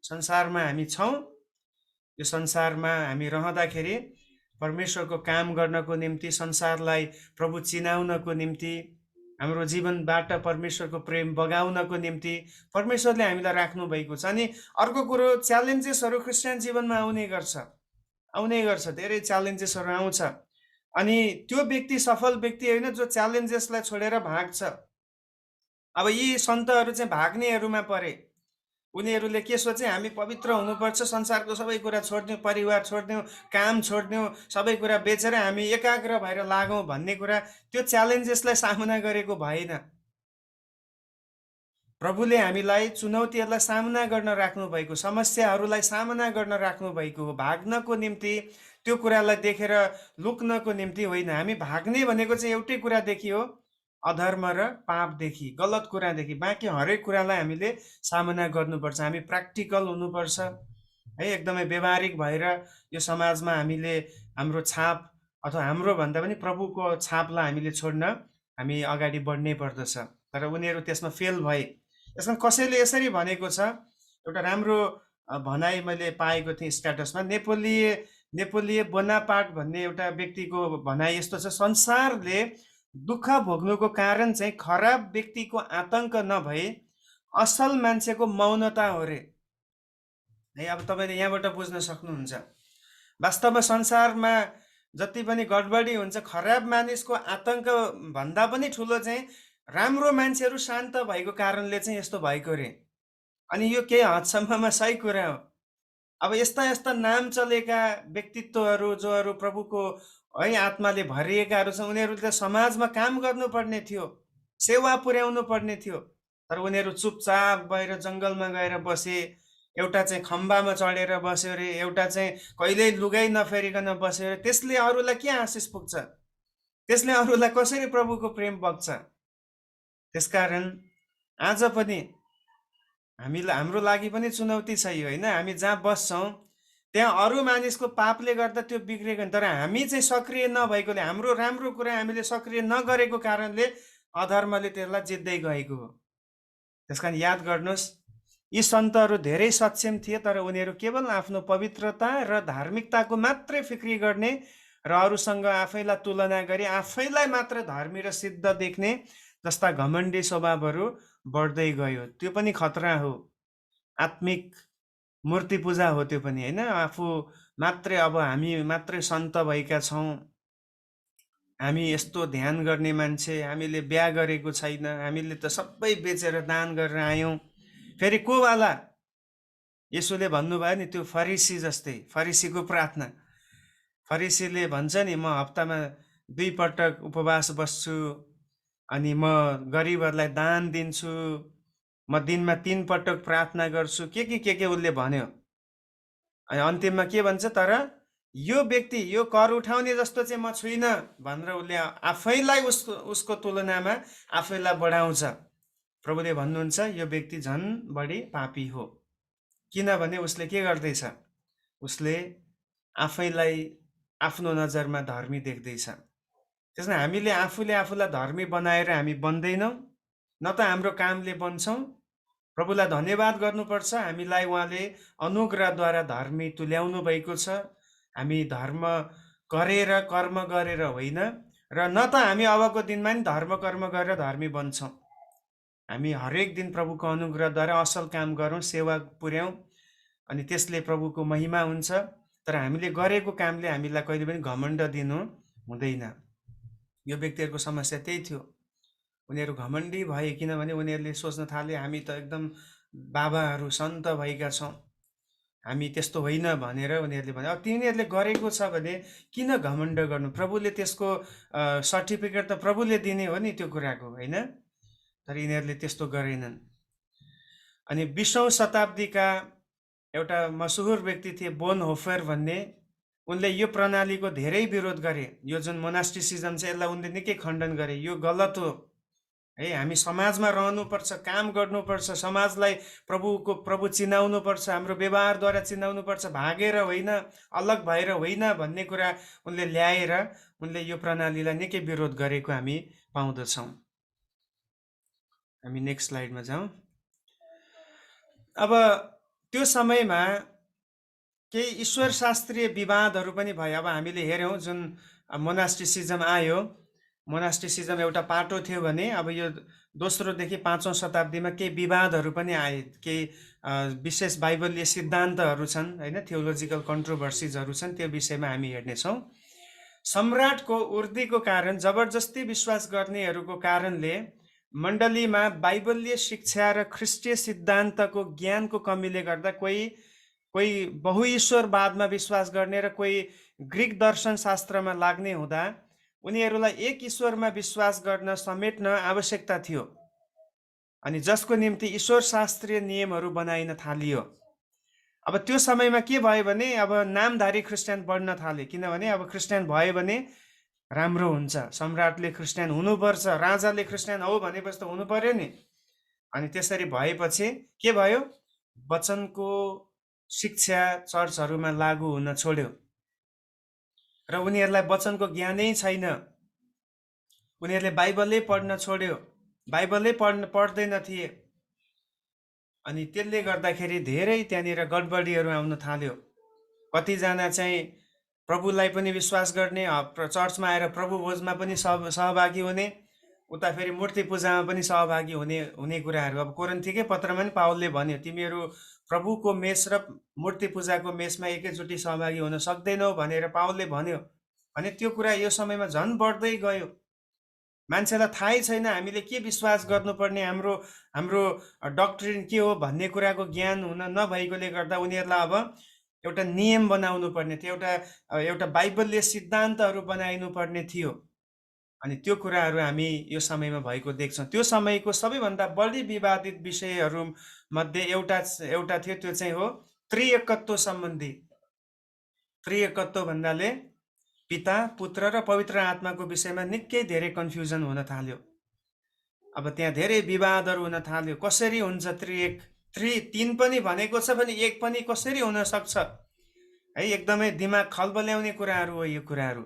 संसारमा हामी छौँ। यो संसारमा हामी रहँदाखेरि परमेश्वरको काम गर्नको निम्ति, संसारलाई प्रभु चिनाउनको निम्ति, हाम्रो जीवनबाट परमेश्वरको प्रेम बगाउनको निम्ति परमेश्वरले हामीलाई राख्नु भएको छ। अनि अर्को कुरो, च्यालेन्जेसहरू क्रिस्चियन जीवनमा आउने गर्छ। धेरै च्यालेन्जेसहरू आउँछ। अनि त्यो व्यक्ति सफल व्यक्ति होइन जो च्यालेन्जेसलाई छोडेर भाग्छ। अब यी सन्तहरू चाहिँ भाग्नेहरूमा परे। उनीहरूले के सोचे? हामी पवित्र हुनुपर्छ, संसारको सबै कुरा छोड्यौँ, परिवार छोड्यौँ, काम छोड्यौँ, सबै कुरा बेचेर हामी एकाग्र भएर लागौँ भन्ने कुरा, त्यो च्यालेन्जेसलाई सामना गरेको भएन। प्रभुले हामीलाई चुनौतीहरूलाई सामना गर्न राख्नु भएको, समस्याहरूलाई सामना गर्न राख्नु भएको हो, भाग्नको निम्ति, त्यो कुरालाई देखेर लुक्नको निम्ति होइन। हामी भाग्ने भनेको चाहिँ एउटै कुरादेखि हो, अधर्म र पापदेखि, गलत कुरादेखि। बाँकी हरेक कुरालाई हामीले सामना गर्नुपर्छ। हामी प्र्याक्टिकल हुनुपर्छ है, एकदमै व्यवहारिक भएर यो समाजमा हामीले हाम्रो छाप, अथवा हाम्रो भन्दा पनि प्रभुको छापलाई हामीले छोड्न हामी अगाडि बढ्नै पर्दछ। तर उनीहरू त्यसमा फेल भए। यसमा कसैले यसरी भनेको छ, एउटा राम्रो भनाइ मैले पाएको थिएँ स्ट्याटसमा। नेपोलियन बोनापार्ट भन्ने एउटा व्यक्तिको भनाइ यस्तो छ, संसारले दुःख भोग्नुको कारण चाहिँ खराब व्यक्तिको आतंक नभई असल मान्छेको मौनता हो रे है। अब तपाईँले यहाँबाट बुझ्न सक्नुहुन्छ, वास्तवमा संसारमा जति पनि गडबडी हुन्छ, खराब मानिसको आतंक भन्दा पनि ठुलो चाहिँ राम्रो मान्छेहरू शान्त भएको कारणले चाहिँ यस्तो भएको रे। अनि यो केही हदसम्ममा सही कुरा हो। अब यस्ता नाम चलेका व्यक्तित्वहरू, जोहरू प्रभुको है आत्माले भरिएकाहरू छन्, उनीहरूले त समाजमा काम गर्नुपर्ने थियो, सेवा पुर्याउनु पर्ने थियो। तर उनीहरू चुपचाप भएर जङ्गलमा गएर बसे। एउटा चाहिँ खम्बामा चढेर बस्यो रे, एउटा चाहिँ कहिल्यै लुगाइ नफेरिकन बस्यो रे। त्यसले अरूलाई के आशिष पुग्छ? त्यसले अरूलाई कसरी प्रभुको प्रेम बग्छ? त्यसकारण आज पनि हाम्रो लागि पनि चुनौती छ यो होइन। हामी जहाँ बस्छौँ त्यहाँ अरू मानिसको पापले गर्दा त्यो बिग्रेको, तर हामी चाहिँ सक्रिय नभएकोले, हाम्रो राम्रो कुरा हामीले सक्रिय नगरेको कारणले अधर्मले त्यसलाई जित्दै गएको हो। त्यसकारण याद गर्नुहोस्, यी सन्तहरू धेरै सक्षम थिए, तर उनीहरू केवल आफ्नो पवित्रता र धार्मिकताको मात्रै फिक्री गर्ने र अरूसँग आफैलाई तुलना गरी आफैलाई मात्र धर्मी र सिद्ध देख्ने जस्ता घमण्डी स्वभावहरू बढ्दै गयो। त्यो पनि खतरा हो, आत्मिक मूर्ति पूजा हो त्यो पनि, होइन? आफू मात्रै, अब हामी मात्रै सन्त भएका छौँ, हामी यस्तो ध्यान गर्ने मान्छे, हामीले बिहा गरेको छैन, हामीले त सबै बेचेर दान गरेर आयौँ। फेरि को वाला? यसोले भन्नुभयो नि, त्यो फरिसी जस्तै, फरिसीको प्रार्थना। फरिसीले भन्छ नि, म हप्तामा 2 पटक उपवास बस्छु, अनि म गरिबहरूलाई दान दिन्छु, म दिनमा 3 पटक प्रार्थना गर्छु, के उसले भन्यो। अनि अन्तिममा के भन्छ, तर यो व्यक्ति, यो कर उठाउने जस्तो चाहिँ म छुइनँ भनेर उसले आफैलाई उसको तुलनामा आफैलाई बढाउँछ। प्रभुले भन्नुहुन्छ, यो व्यक्ति झन् बढी पापी हो, किनभने उसले के गर्दैछ? उसले आफैलाई आफ्नो नजरमा धर्मी देख्दैछ। त्यसमा हामीले आफूले आफूलाई धर्मी बनाएर हामी बन्दैनौँ, न त हाम्रो कामले बन्छौँ। प्रभुलाई धन्यवाद गर्नुपर्छ, हामीलाई उहाँले अनुग्रहद्वारा धर्मी तुल्याउनु भएको छ। हामी धर्म गरेर, कर्म गरेर होइन, र न त हामी अबको दिनमा नि धर्म कर्म गरेर धर्मी बन्छौँ। हामी हरेक दिन प्रभुको अनुग्रहद्वारा असल काम गरौँ, सेवा पुर्याउँ, अनि त्यसले प्रभुको महिमा हुन्छ। तर हामीले गरेको कामले हामीलाई कहिले पनि घमण्ड दिनु हुँदैन। यो व्यक्तिहरूको समस्या त्यही थियो, उनीहरू घमण्डी भए, किनभने उनीहरूले सोच्न थाले, हामी त एकदम बाबाहरू सन्त भएका छौँ, हामी त्यस्तो होइन भनेर उनीहरूले भने। अब तिनीहरूले गरेको छ भने किन घमण्ड गर्नु? प्रभुले त्यसको सर्टिफिकेट त प्रभुले दिने हो नि त्यो कुराको, होइन? तर यिनीहरूले त्यस्तो गरेनन्। अनि 20औं शताब्दीका एउटा मसहुर व्यक्ति थिए, बोनहोफर भन्ने। उनले यो प्रणालीको धेरै विरोध गरे। यो जुन मोनास्टिसिजम छ, यसलाई उनले निकै खण्डन गरे। यो गलत हो, है, हामी समाजमा रहनुपर्छ, काम गर्नुपर्छ, समाजलाई प्रभु चिनाउनुपर्छ, हाम्रो व्यवहारद्वारा चिनाउनुपर्छ, भागेर होइन, अलग भएर होइन भन्ने कुरा उनले ल्याएर उनले यो प्रणालीलाई निकै विरोध गरेको हामी पाउँदछौँ। हामी नेक्स्ट स्लाइडमा जाउँ। अब त्यो समयमा केही ईश्वर शास्त्रीय विवादहरू पनि भयो। अब हामीले हेऱ्यौँ, जुन मोनास्टिसिजम आयो, मोनास्टिसिजम एउटा पाटो थियो भने अब यो दोस्रोदेखि 5औं शताब्दीमा केही विवादहरू पनि आए, केही विशेष बाइबलीय सिद्धान्तहरू छन्, होइन, थियोलोजिकल कन्ट्रोभर्सिजहरू छन्, त्यो विषयमा हामी हेर्नेछौँ। सम्राटको उर्दीको कारण, जबरजस्ती विश्वास गर्नेहरूको कारणले मण्डलीमा बाइबलीय शिक्षा र ख्रिस्टीय सिद्धान्तको ज्ञानको कमीले गर्दा कोही बहुईश्वरवादमा विश्वास गर्ने र कोही ग्रिक दर्शन शास्त्रमा लाग्ने हुँदा उनीहरूलाई एक ईश्वरमा विश्वास गर्न समेट्न आवश्यकता थियो, अनि जसको निम्ति ईश्वर शास्त्रीय नियमहरू बनाइन थालियो। अब त्यो समयमा के भयो भने, अब नामधारी क्रिस्चियन बढ्न थाले, किनभने अब क्रिस्चियन भयो भने राम्रो हुन्छ, सम्राटले क्रिस्चियन हुनुपर्छ, राजाले क्रिस्चियन हो भनेपछि त हुनु पर्यो नि। अनि त्यसरी भएपछि के भयो? वचनको शिक्षा चर्चहरूमा लागू हुन छोड्यो र उनीहरूलाई वचनको ज्ञानै छैन। उनीहरूले बाइबलै पढ्न छोड्यो, बाइबलै पढ्दैन थिए। अनि त्यसले गर्दाखेरि धेरै त्यहाँनिर गडबडीहरू आउन थाल्यो। कतिजना चाहिँ प्रभुलाई पनि विश्वास गर्ने, चर्चमा आएर प्रभु भोजमा पनि सहभागी हुने, उता फेरि मूर्ति पूजामा पनि सहभागी हुने कुराहरू। अब कोरिन्थीकै पत्रमा पनि पावलले भन्यो, तिमीहरू प्रभुको मेष र मूर्ति पूजाको मेषमा एकैचोटि सहभागी हुन सक्दैनौ भनेर पावलले भन्यो। भने त्यो कुरा यो समयमा झन् बढ्दै गयो। मान्छेलाई थाहै छैन हामीले के विश्वास गर्नुपर्ने, हाम्रो डक्ट्रिन के हो भन्ने कुराको ज्ञान हुन नभएकोले गर्दा उनीहरूलाई अब एउटा नियम बनाउनु पर्ने थियो, एउटा बाइबलीय सिद्धान्तहरू बनाइनु पर्ने थियो। अनि त्यो कुराहरू हामी यो समयमा भएको देख्छौँ। त्यो समयको सबैभन्दा बढी विवादित विषयहरू मध्ये एउटा थियो, त्यो चाहिँ हो त्रिएकत्व सम्बन्धी। त्रिएकत्व भन्नाले पिता, पुत्र र पवित्र आत्माको विषयमा निकै धेरै कन्फ्युजन हुन थाल्यो। अब त्यहाँ धेरै विवादहरू हुन थाल्यो। कसरी हुन्छ त्रिएक? तीन पनि भनेको छ भने एक पनि कसरी हुन सक्छ? है, एकदमै दिमाग खलबल्याउने कुराहरू हो यो कुराहरू।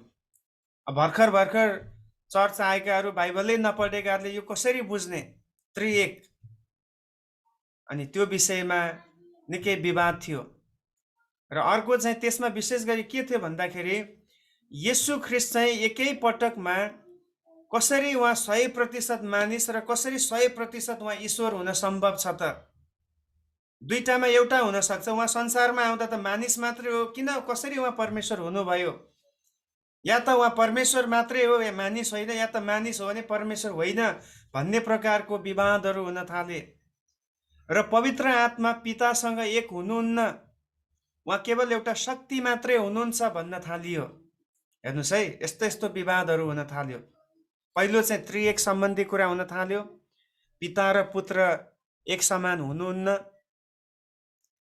अब भर्खर चर्च आएकाहरू, बाइबलै नपढेकाहरूले यो कसरी बुझ्ने त्रिएक? अनि त्यो विषयमा निकै विवाद थियो। र अर्को चाहिँ त्यसमा विशेष गरी के थियो भन्दाखेरि येशू ख्रिस्ट चाहिँ एकै पटकमा कसरी उहाँ 100% मानिस र कसरी 100% उहाँ ईश्वर हुन सम्भव छ त? दुईटामा एउटा हुन सक्छ। उहाँ संसारमा आउँदा त मानिस मात्रै हो, किन कसरी उहाँ परमेश्वर हुनुभयो? या त उहाँ परमेश्वर मात्रै हो, या मानिस होइन, या त मानिस हो भने परमेश्वर होइन भन्ने प्रकारको विवादहरू हुन थाले। र पवित्र आत्मा पितासँग एक हुनुहुन्न, उहाँ केवल एउटा शक्ति मात्रै हुनुहुन्छ भन्न थालियो। हेर्नुहोस् है, यस्तो यस्तो विवादहरू हुन थाल्यो। पहिलो चाहिँ त्रिएक सम्बन्धी कुरा हुन थाल्यो। पिता र पुत्र एक समान हुनुहुन्न।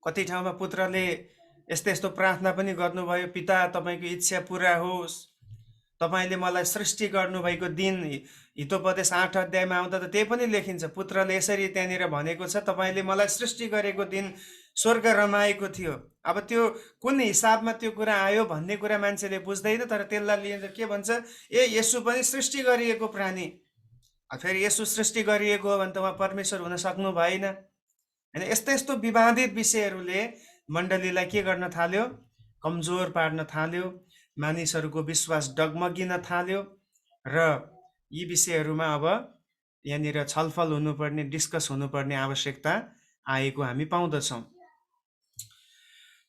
कति ठाउँमा पुत्रले यस्तो यस्तो प्रार्थना पनि गर्नुभयो, पिता तपाईँको इच्छा पुरा होस्। तपाईँले मलाई सृष्टि गर्नुभएको दिन, हितोपदेश 8 अध्यायमा आउँदा त त्यही पनि लेखिन्छ। पुत्रले यसरी त्यहाँनिर भनेको छ, तपाईँले मलाई सृष्टि गरेको दिन स्वर्ग रमाएको थियो। अब त्यो कुन हिसाबमा त्यो कुरा आयो भन्ने कुरा मान्छेले बुझ्दैन, तर त्यसलाई लिएर के भन्छ, येशू पनि सृष्टि गरिएको प्राणी। फेरि येशू सृष्टि गरिएको हो भने त उहाँ परमेश्वर हुन सक्नु भएन। होइन, यस्तो यस्तो विवादित विषयहरूले मण्डलीलाई के गर्न थाल्यो? कमजोर पार्न थाल्यो। मानिसहरूको विश्वास डगमगिन थाल्यो र यी विषयहरूमा अब यहाँनिर छलफल हुनुपर्ने, डिस्कस हुनुपर्ने आवश्यकता आएको हामी पाउँदछौँ।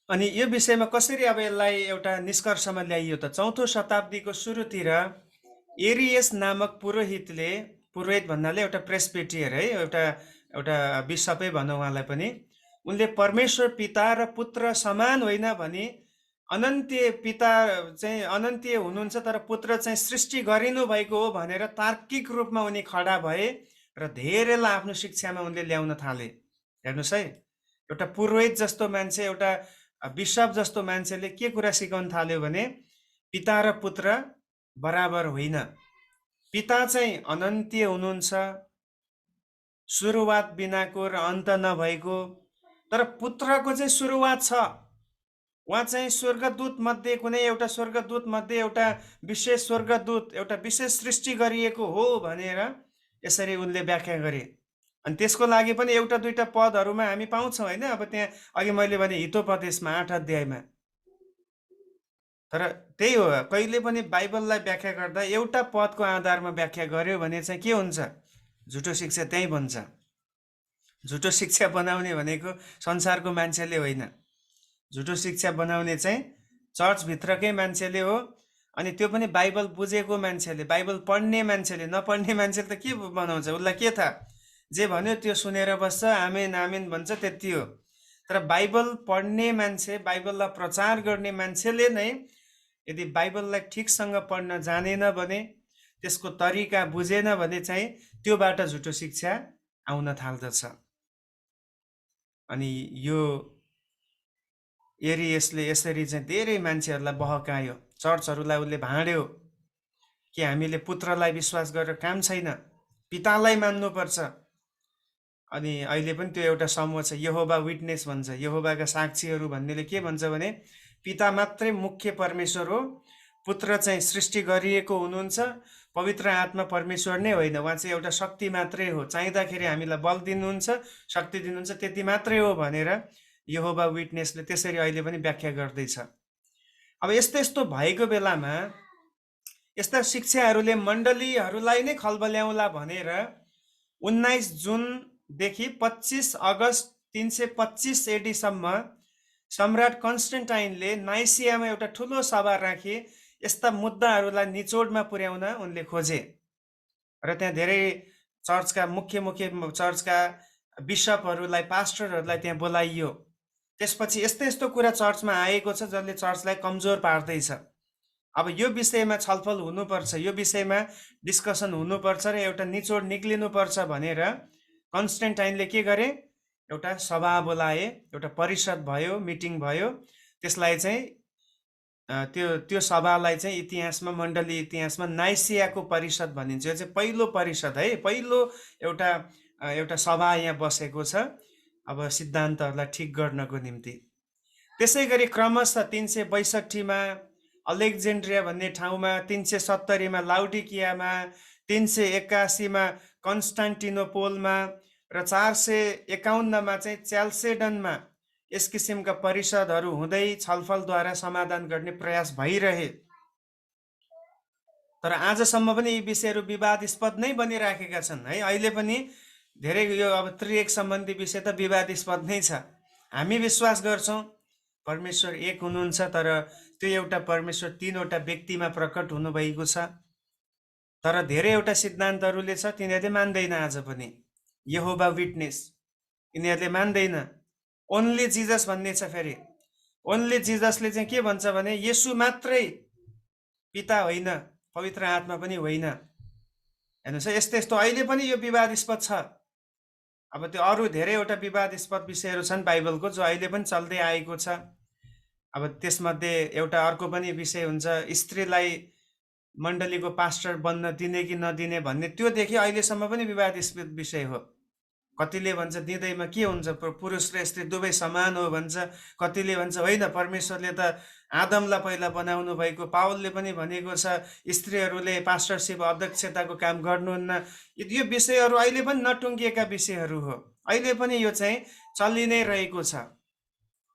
अनि यो विषयमा कसरी अब यसलाई एउटा निष्कर्षमा ल्याइयो त? 4औं शताब्दीको सुरुतिर एरियस नामक पुरोहितले, पुरोहित भन्नाले एउटा प्रेस्बिटियर है, एउटा बिसपै भनौँ उहाँलाई पनि, उनले परमेश्वर पिता र पुत्र समान होइन भने अनन्तीय पिता चाहिँ अनन्तीय हुनुहुन्छ तर पुत्र चाहिँ सृष्टि गरिनु भएको हो भनेर तार्किक रूपमा उनी खडा भए र धेरैलाई आफ्नो शिक्षामा उनले ल्याउन थाले। हेर्नुहोस् है, एउटा पुरोहित जस्तो मान्छे, एउटा बिशप जस्तो मान्छेले के कुरा सिकाउन थाल्यो भने पिता र पुत्र बराबर होइन। पिता चाहिँ अनन्तीय हुनुहुन्छ, सुरुवात बिनाको र अन्त नभएको, तर पुत्रको चाहिँ सुरुवात छ। उहाँ चाहिँ स्वर्गदूत मध्ये कुनै एउटा स्वर्गदूत मध्ये एउटा विशेष स्वर्गदूत, एउटा विशेष सृष्टि गरिएको हो भनेर यसरी उनले व्याख्या गरे। अनि त्यसको लागि पनि एउटा दुईटा पदहरूमा हामी पाउँछौँ होइन। अब त्यहाँ अघि मैले भने हितोपदेशमा 8 अध्यायमा। तर त्यही हो, कहिले पनि बाइबललाई व्याख्या गर्दा एउटा पदको आधारमा व्याख्या गर्यो भने चाहिँ के हुन्छ? झुटो शिक्षा त्यही बन्छ। झुटो शिक्षा बनाउने भनेको संसारको मान्छेले होइन। झुटो शिक्षा बनाउने चाहिँ चर्चभित्रकै मान्छेले हो। अनि त्यो पनि बाइबल बुझेको मान्छेले, बाइबल पढ्ने मान्छेले। नपढ्ने मान्छेले त के बनाउँछ? उसलाई के थाहा? जे भन्यो त्यो सुनेर बस्छ, आमेन आमेन भन्छ, त्यति हो। तर बाइबल पढ्ने मान्छे, बाइबललाई प्रचार गर्ने मान्छेले नै यदि बाइबललाई ठिकसँग पढ्न जानेन भने, त्यसको तरिका बुझेन भने चाहिँ त्योबाट झुटो शिक्षा आउन थाल्दछ। अनि यो एरियसले यसरी चाहिँ धेरै मान्छेहरूलाई बहकायो, चर्चहरूलाई उसले भाँड्यो कि हामीले पुत्रलाई विश्वास गरेर काम छैन, पितालाई मान्नुपर्छ। अनि अहिले पनि त्यो एउटा समूह छ, यहोवा विटनेस भन्छ, यहोवाका साक्षीहरू भन्नेले के भन्छ भने पिता मात्रै मुख्य परमेश्वर हो, पुत्र चाहिँ सृष्टि गरिएको हुनुहुन्छ, पवित्र आत्मा परमेश्वर नै होइन, उहाँ चाहिँ एउटा शक्ति मात्रै हो, चाहिँदाखेरि हामीलाई बल दिनुहुन्छ, शक्ति दिनुहुन्छ, त्यति मात्रै हो भनेर यहोवा विटनेसले त्यसरी अहिले पनि व्याख्या गर्दैछ। अब यस्तो यस्तो भएको बेलामा यस्ता शिक्षाहरूले मण्डलीहरूलाई नै खलबल्याउला भनेर 19 जुनदेखि 25 अगस्त 325 एडीसम्म सम्राट कन्स्टेन्टाइनले नाइसियामा एउटा ठुलो सभा राखे। यस्ता मुद्दाहरूलाई निचोडमा पुर्याउन उनले खोजे र त्यहाँ धेरै चर्चका मुख्य चर्चका बिशपहरूलाई, पास्टरहरूलाई त्यहाँ बोलाइयो। त्यसपछि यस्तो यस्तो कुरा चर्चमा आएको छ जसले चर्चलाई कमजोर पार्दैछ। अब यो विषयमा छलफल हुनुपर्छ, यो विषयमा डिस्कसन हुनुपर्छ र एउटा निचोड निक्लिनुपर्छ भनेर कन्स्टेन्टाइनले के गरे? एउटा सभा बोलाए, एउटा परिषद भयो, मिटिङ भयो। त्यसलाई चाहिँ त्यो सभालाई चाहिँ इतिहासमा, मण्डली इतिहासमा नाइसियाको परिषद भनिन्छ। यो चाहिँ पहिलो परिषद है, पहिलो एउटा सभा यहाँ बसेको छ अब सिद्धान्तहरूलाई ठिक गर्नको निम्ति। त्यसै गरी क्रमशः 362मा अलेक्जेन्ड्रिया भन्ने ठाउँमा, 370मा लाउडिकियामा, 381मा कन्स्टान्टिनोपोलमा र 451 चाहिँ च्याल्सेडनमा यस किसिमका परिषदहरू हुँदै छलफलद्वारा समाधान गर्ने प्रयास भइरहे। तर आजसम्म पनि यी विषयहरू विवादास्पद नै बनिराखेका छन् है। अहिले पनि धेरै यो अब त्रिएक सम्बन्धी विषय त विवादास्पद नै छ। हामी विश्वास गर्छौँ परमेश्वर एक हुनुहुन्छ, तर त्यो एउटा परमेश्वर तीनवटा व्यक्तिमा प्रकट हुनुभएको छ। तर धेरैवटा सिद्धान्तहरूले छ तिनीहरूले मान्दैन। आज पनि यहोवा विटनेस यिनीहरूले मान्दैन। ओन्ली जिजस भन्ने छ। फेरि ओन्ली जिजसले चाहिँ के भन्छ भने येशू मात्रै पिता होइन, पवित्र आत्मा पनि होइन। हेर्नुहोस् है, यस्तो यस्तो अहिले पनि यो विवादास्पद छ। अब त्यो अरू धेरैवटा विवादास्पद विषयहरू छन् बाइबलको जो अहिले पनि चल्दै आएको छ। अब त्यसमध्ये एउटा अर्को पनि विषय हुन्छ स्त्रीलाई मण्डलीको पास्टर बन्न दिने कि नदिने भन्ने। त्योदेखि अहिलेसम्म पनि विवादास्पद विषय हो। कतिले भन्छ दिँदैमा के हुन्छ, पुरुष र स्त्री दुवै समान हो भन्छ। कतिले भन्छ होइन, परमेश्वरले त आदमलाई पहिला बनाउनु भएको। पावलले पनि भनेको छ स्त्रीहरूले पास्टरसिप अध्यक्षताको काम गर्नुहुन्न। यो विषयहरू अहिले पनि नटुङ्गिएका विषयहरू हो। अहिले पनि यो चाहिँ चलि नै रहेको छ।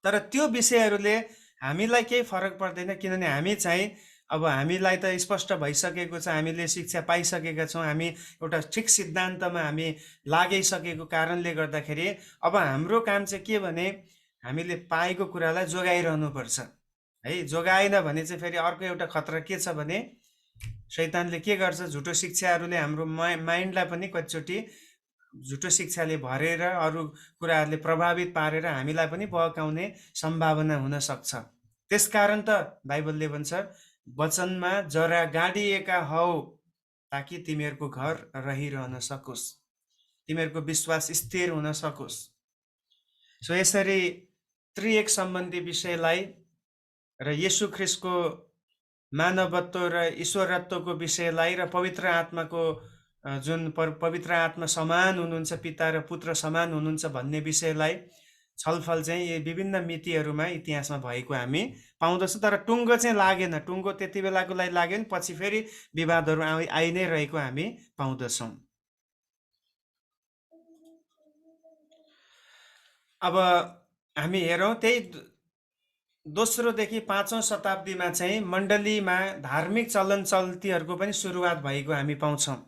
तर त्यो विषयहरूले हामीलाई केही फरक पर्दैन, किनभने हामी चाहिँ अब हामीलाई त स्पष्ट भइसकेको छ। हामीले शिक्षा पाइसकेका छौँ। हामी एउटा ठिक सिद्धान्तमा हामी लागिसकेको कारणले गर्दाखेरि अब हाम्रो काम चाहिँ के भने हामीले पाएको कुरालाई जोगाइरहनुपर्छ है। जोगाएन भने चाहिँ फेरि अर्को एउटा खतरा के छ भने शैतानले के गर्छ, झुटो शिक्षाहरूले हाम्रो माइन्डलाई पनि कतिचोटि झुटो शिक्षाले भरेर अरू कुराहरूले प्रभावित पारेर हामीलाई पनि बहकाउने सम्भावना हुन सक्छ। त्यसकारण त बाइबलले भन्छ वचनमा जरा गाडिएका हौ ताकि तिमीहरूको घर रहिरहन सकोस्, तिमीहरूको विश्वास स्थिर हुन सकोस्। सो यसरी त्रिएक सम्बन्धी विषयलाई र येशू ख्रीष्टको मानवत्व र ईश्वरत्वको विषयलाई र पवित्र आत्माको जुन पवित्र आत्मा समान हुनुहुन्छ, पिता र पुत्र समान हुनुहुन्छ भन्ने विषयलाई छलफल चाहिँ यी विभिन्न मितिहरूमा इतिहासमा भएको हामी पाउँदछौँ। तर टुङ्गो चाहिँ लागेन। टुङ्गो त्यति बेलाको लागि लाग्यो नि पछि फेरि विवादहरू आइ नै रहेको हामी पाउँदछौँ। अब हामी हेरौँ त्यही दोस्रोदेखि 5औं शताब्दीमा चाहिँ मण्डलीमा धार्मिक चलन चल्तीहरूको पनि सुरुवात भएको हामी पाउँछौँ।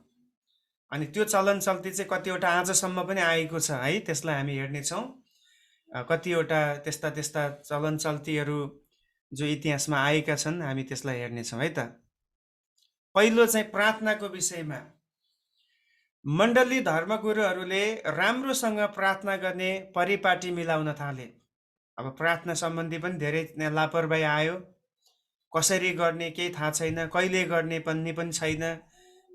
अनि त्यो चलन चल्ती चाहिँ कतिवटा आजसम्म पनि आएको छ है। त्यसलाई हामी हेर्नेछौँ। कतिवटा त्यस्ता चलन चल्तीहरू जो इतिहासमा आएका छन् हामी त्यसलाई हेर्नेछौँ है त। पहिलो चाहिँ प्रार्थनाको विषयमा मण्डली धर्मगुरुहरूले राम्रोसँग प्रार्थना गर्ने परिपाटी मिलाउन थाले। अब प्रार्थना सम्बन्धी पनि धेरै लापरवाही आयो। कसरी गर्ने केही थाहा छैन, कहिले गर्ने भन्ने पनि छैन,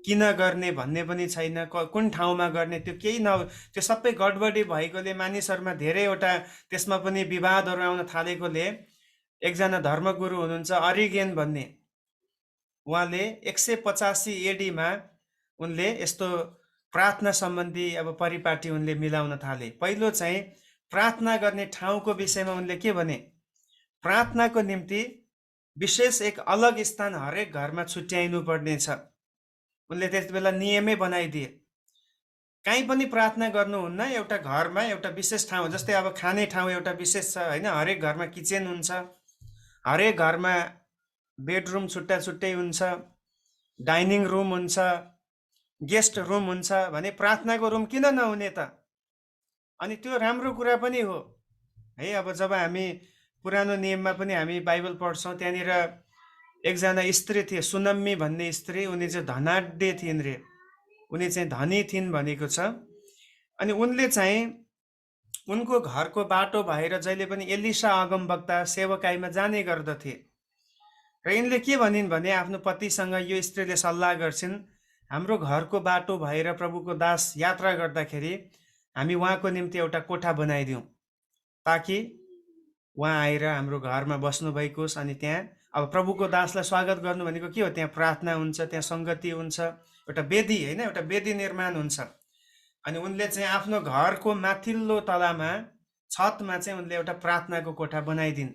किन गर्ने भन्ने पनि छैन, कुन ठाउँमा गर्ने त्यो केही त्यो सबै गडबडी भएकोले मानिसहरूमा धेरैवटा त्यसमा पनि विवादहरू आउन थालेकोले एकजना धर्मगुरु हुनुहुन्छ अरिगेन भन्ने, उहाँले 185 एडीमा उनले यस्तो प्रार्थना सम्बन्धी अब परिपाटी उनले मिलाउन थाले। पहिलो चाहिँ प्रार्थना गर्ने ठाउँको विषयमा उनले के भने, प्रार्थनाको निम्ति विशेष एक अलग स्थान हरेक घरमा छुट्याइनु पर्ने छ। उनले त्यति बेला नियमै बनाइदिए। कहीँ पनि प्रार्थना गर्नुहुन्न, एउटा घरमा एउटा विशेष ठाउँ। जस्तै अब खाने ठाउँ एउटा विशेष छ होइन, हरेक घरमा किचन हुन्छ, हरेक घरमा बेडरुम छुट्टा छुट्टै हुन्छ, डाइनिङ रुम हुन्छ, गेस्ट रुम हुन्छ भने प्रार्थनाको रुम किन नहुने त? अनि त्यो राम्रो कुरा पनि हो है। अब जब हामी पुरानो नियममा पनि हामी बाइबल पढ्छौँ, त्यहाँनिर एकजना स्त्री थिए सुनम्मी भन्ने स्त्री। उनी चाहिँ धनाढ्य थिइन् रे, उनी चाहिँ धनी थिइन् भनेको छ। अनि उनले चाहिँ उनको घरको बाटो भएर जहिले पनि एलिसा अगमवक्ता सेवकाईमा जाने गर्दथे। र यिनले के भनिन् भने आफ्नो पतिसँग यो स्त्रीले सल्लाह गर्छिन्, हाम्रो घरको बाटो भएर प्रभुको दास यात्रा गर्दाखेरि हामी उहाँको निम्ति एउटा कोठा बनाइदिउँ ताकि उहाँ आएर हाम्रो घरमा बस्नु भएको होस्। अनि त्यहाँ अब प्रभुको दासलाई स्वागत गर्नु भनेको के हो, त्यहाँ प्रार्थना हुन्छ, त्यहाँ सङ्गति हुन्छ, एउटा वेदी होइन, एउटा वेदी निर्माण हुन्छ। अनि उनले चाहिँ आफ्नो घरको माथिल्लो तलामा छतमा चाहिँ उनले एउटा प्रार्थनाको कोठा बनाइदिन्।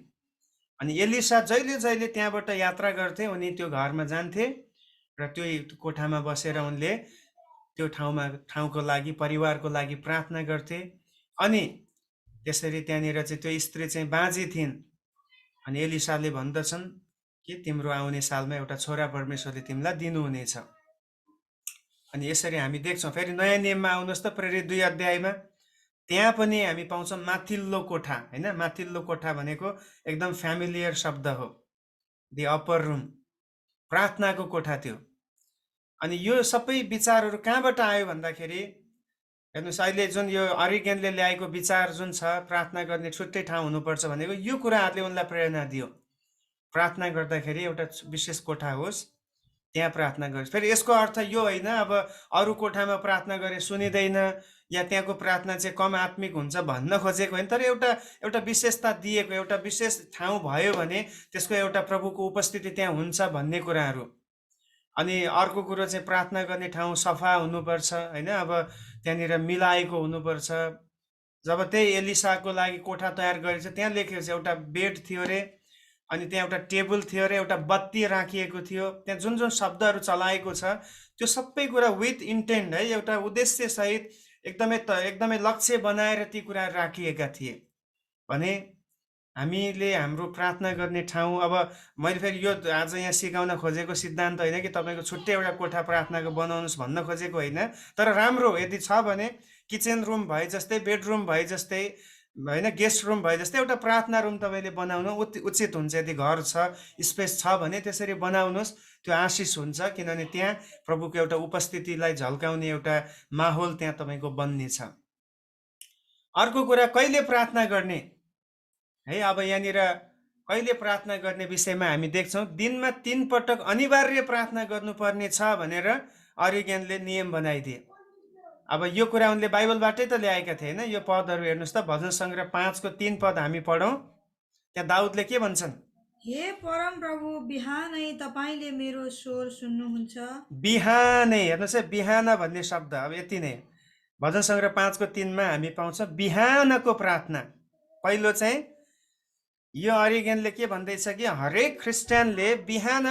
अनि एलिसा जहिले जहिले त्यहाँबाट यात्रा गर्थे, उनी त्यो घरमा जान्थे र त्यो कोठामा बसेर उनले त्यो ठाउँको लागि, परिवारको लागि प्रार्थना गर्थे। अनि त्यसरी त्यहाँनिर चाहिँ त्यो स्त्री चाहिँ बाँझी थिइन्। अनि एलिसाले भन्दछन् कि तिम्रो आउने सालमा एउटा छोरा परमेश्वरले तिमीलाई दिनुहुनेछ। अनि यसरी हामी देख्छौँ। फेरि नयाँ नियममा आउनुहोस् त, प्रेरित 2 अध्यायमा त्यहाँ पनि हामी पाउँछौँ माथिल्लो कोठा, होइन? माथिल्लो कोठा भनेको एकदम फ्यामिलियर शब्द हो, दि अप्पर रुम, प्रार्थनाको कोठा थियो। अनि यो सबै विचारहरू कहाँबाट आयो भन्दाखेरि हेर्नुहोस्, अहिले जुन यो अरिगेनले ल्याएको विचार जुन छ प्रार्थना गर्ने छुट्टै ठाउँ हुनुपर्छ भनेको, यो कुराहरूले उनलाई प्रेरणा दियो। प्रार्थना गर्दाखेरि एउटा विशेष कोठा होस्, त्यहाँ प्रार्थना गर्छ। फेरि यसको अर्थ यो होइन अब अरू कोठामा प्रार्थना गरे सुनिँदैन या त्यहाँको प्रार्थना चाहिँ कम आत्मिक हुन्छ भन्न खोजेको होइन। तर एउटा विशेषता दिएको, एउटा विशेष ठाउँ भयो भने त्यसको एउटा प्रभुको उपस्थिति त्यहाँ हुन्छ भन्ने कुराहरू। अनि अर्को कुरो चाहिँ प्रार्थना गर्ने ठाउँ सफा हुनुपर्छ, होइन? अब त्यहाँनिर मिलाएको हुनुपर्छ। जब त्यही एलिसाको लागि कोठा तयार गरेको छ, त्यहाँ लेखेको छ एउटा बेड थियो अरे, अनि त्यहाँ एउटा टेबल थियो अरे, एउटा बत्ती राखिएको थियो। त्यहाँ जुन जुन शब्दहरू चलाएको छ त्यो सबै कुरा विथ इन्टेन्ट, है, एउटा उद्देश्य सहित एकदमै लक्ष्य बनाएर ती कुराहरू राखिएका थिए। भने हामीले हाम्रो प्रार्थना गर्ने ठाउँ, अब मैले फेरि यो आज यहाँ सिकाउन खोजेको सिद्धान्त होइन कि तपाईँको छुट्टै एउटा कोठा प्रार्थनाको बनाउनुहोस् भन्न खोजेको होइन। तर राम्रो यदि छ भने किचन रुम भए जस्तै, बेडरुम भए जस्तै, होइन, गेस्ट रुम भए जस्तै एउटा प्रार्थना रुम तपाईँले बनाउनु उचित हुन्छ। यदि घर छ, स्पेस छ भने त्यसरी बनाउनुहोस्, त्यो आशिष हुन्छ। किनभने त्यहाँ प्रभुको एउटा उपस्थितिलाई झल्काउने एउटा माहौल त्यहाँ तपाईँको बन्नेछ। अर्को कुरा, कहिले प्रार्थना गर्ने, है? अब यहाँनिर कहिले प्रार्थना गर्ने विषयमा हामी देख्छौँ दिनमा 3 पटक अनिवार्य प्रार्थना गर्नुपर्ने छ भनेर अरिगेनले नियम बनाइदिए। अब यो कुरा उनले बाइबलबाटै त ल्याएका थिए, होइन? यो पदहरू हेर्नुहोस् त, भजन सङ्ग्रह 5 को 3 पद हामी पढौँ। त्यहाँ दाउदले के भन्छन्? हे परम प्रभु, बिहानै तपाईँले मेरो स्वर सुन्नुहुन्छ। बिहानै, हेर्नुहोस् है, बिहान भन्ने शब्द अब यति नै। भजन सङ्ग्रह 5 को 3 मा हामी पाउँछौँ बिहानको प्रार्थना। पहिलो चाहिँ यो अरिगेनले के भन्दैछ कि हरेक क्रिस्चियनले बिहान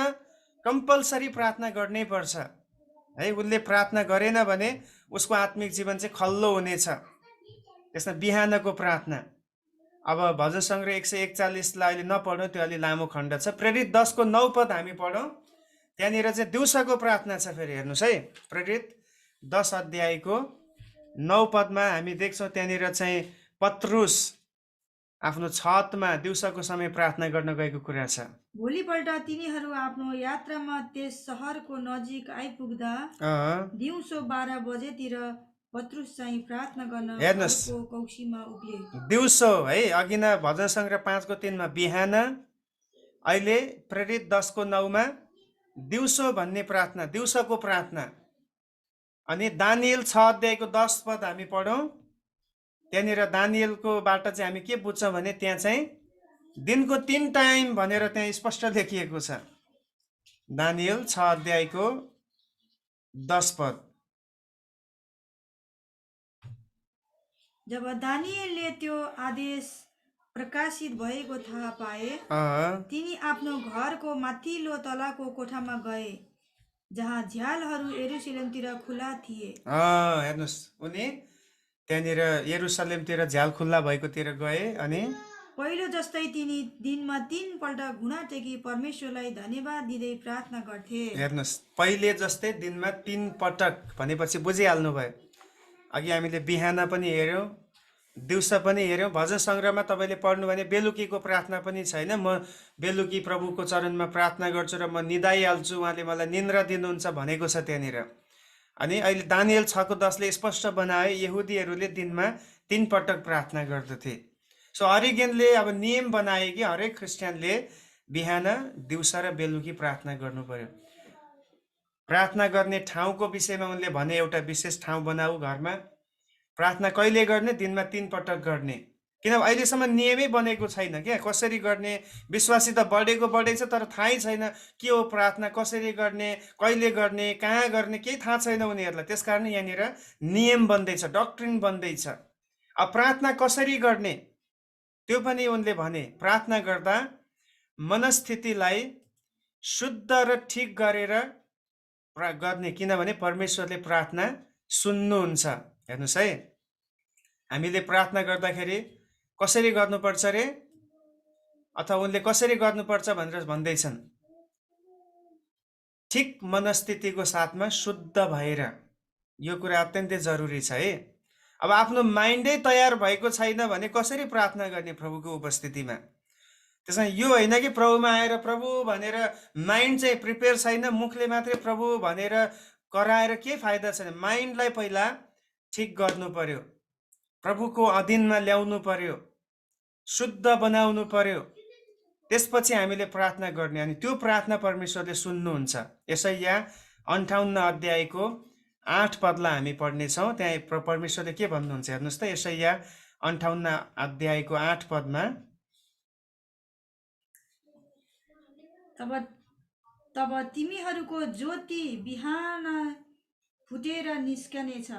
कम्पलसरी प्रार्थना गर्नै पर्छ, है? उसले प्रार्थना गरेन भने उसको आत्मिक जीवन चाहिँ खल्लो हुनेछ। त्यसमा बिहानको प्रार्थना। अब भजन सङ्ग्रह 141 लाई अहिले नपढौँ, त्यो अलि लामो खण्ड छ। प्रेरित 10 को 9 पद हामी पढौँ। त्यहाँनिर चाहिँ दिउँसोको प्रार्थना छ। फेरि हेर्नुहोस् है, प्रेरित 10 अध्यायको 9 पदमा हामी देख्छौँ त्यहाँनिर चाहिँ पत्रुस आफ्नो छतमा दिउँसोको समय प्रार्थना गर्न गएको कुरा छ। भोलिपल्ट तिनीहरू आफ्नो यात्रामा त्यस सहरको नजिक आइपुग्दा दिउँसो 12 बजेतिर पत्रुस चाहिँ प्रार्थना गर्न हेर्नुहोस्, घरको कौसीमा उभिए। दिउँसो, है? अघि न भजन सङ्ग्रह 5 को 3 मा बिहान, अहिले प्रेरित 10 को 9 मा दिउँसो भन्ने प्रार्थना, दिउँसोको प्रार्थना। अनि दानियल 6 अध्यायको 10 पद हामी पढौँ। त्यहाँनिर दानियलको बाट चाहिँ हामी के बुझ्छौँ भने त्यहाँ चाहिँ दिनको 3 टाइम भनेर त्यहाँ स्पष्ट लेखिएको छ। दानियल 6 अध्यायको 10 पद। जब दानियलले त्यो आदेश प्रकाशित भएको थाहा पाए, तिनी आफ्नो घरको माथिल्लो तलाको कोठामा गए, जहाँ झ्यालहरू यरुशलेमतिर खुला थिए। हेर्नुहोस्, उनी त्यहाँनिर यरुशलेमतिर झ्याल खुल्ला भएकोतिर गए। अनि पहिलो जस्तै तिनी दिनमा 3 पल्ट घुँडा टेकी परमेश्वरलाई धन्यवाद दिँदै प्रार्थना गर्थे। हेर्नुहोस्, पहिले जस्तै दिनमा 3 पटक भनेपछि बुझिहाल्नु भयो। अघि हामीले बिहान पनि हेऱ्यौँ, दिउँसो पनि हेऱ्यौँ। भजन सङ्ग्रहमा तपाईँले पढ्नु भने बेलुकीको प्रार्थना पनि छैन, म बेलुकी प्रभुको चरणमा प्रार्थना गर्छु र म निदाइहाल्छु, उहाँले मलाई निन्द्रा दिनुहुन्छ भनेको छ त्यहाँनिर। अनि अहिले दानियल 6 को 10 ले स्पष्ट बनाए यहुदीहरूले दिनमा 3 पटक प्रार्थना गर्दथे। सो अरिगेनले अब नियम बनाए कि हरेक क्रिस्चियनले बिहान, दिउँसो र बेलुकी प्रार्थना गर्नु पर्यो। प्रार्थना गर्ने ठाउँको विषयमा उनले भने एउटा विशेष ठाउँ बनाऊ घरमा। प्रार्थना कहिले गर्ने? दिनमा 3 पटक गर्ने। किनभने अहिलेसम्म नियमै बनेको छैन क्या, कसरी गर्ने। विश्वासी त बढेको छ, तर थाहै छैन के हो प्रार्थना, कसरी गर्ने, कहिले गर्ने, कहाँ गर्ने, केही थाहा छैन उनीहरूलाई। त्यस कारण यहाँनिर नियम बन्दैछ, डक्ट्रिन बन्दैछ। अब प्रार्थना कसरी गर्ने त्यो पनि उनले भने। प्रार्थना गर्दा मनस्थितिलाई शुद्ध र ठिक गरेर गर्ने, किनभने परमेश्वरले प्रार्थना सुन्नुहुन्छ। हेर्नुहोस् है, हामीले प्रार्थना गर्दाखेरि कसरी गर्नुपर्छ रे, अथवा उनले कसरी गर्नुपर्छ भनेर भन्दैछन्, ठिक मनस्थितिको साथमा शुद्ध भएर। यो कुरा अत्यन्तै जरुरी छ है। अब आफ्नो माइन्डै तयार भएको छैन भने कसरी प्रार्थना गर्ने प्रभुको उपस्थितिमा? त्यसमा यो होइन कि प्रभुमा आएर प्रभु भनेर माइन्ड चाहिँ प्रिपेयर छैन, मुखले मात्रै प्रभु भनेर कराएर के फाइदा छैन। माइन्डलाई पहिला ठिक गर्नु पर्यो, प्रभुको अधीनमा ल्याउनु पर्यो, शुद्ध बनाउनु पर्यो, त्यसपछि हामीले प्रार्थना गर्ने। अनि त्यो प्रार्थना परमेश्वरले सुन्नुहुन्छ। यशायाह 58 अध्यायको 8 पदलाई हामी पढ्नेछौँ। त्यहाँ परमेश्वरले के भन्नुहुन्छ हेर्नुहोस् त। यशायाह 58 अध्यायको 8 पदमा, तब तिमीहरूको ज्योति बिहान फुटेर निस्कनेछ,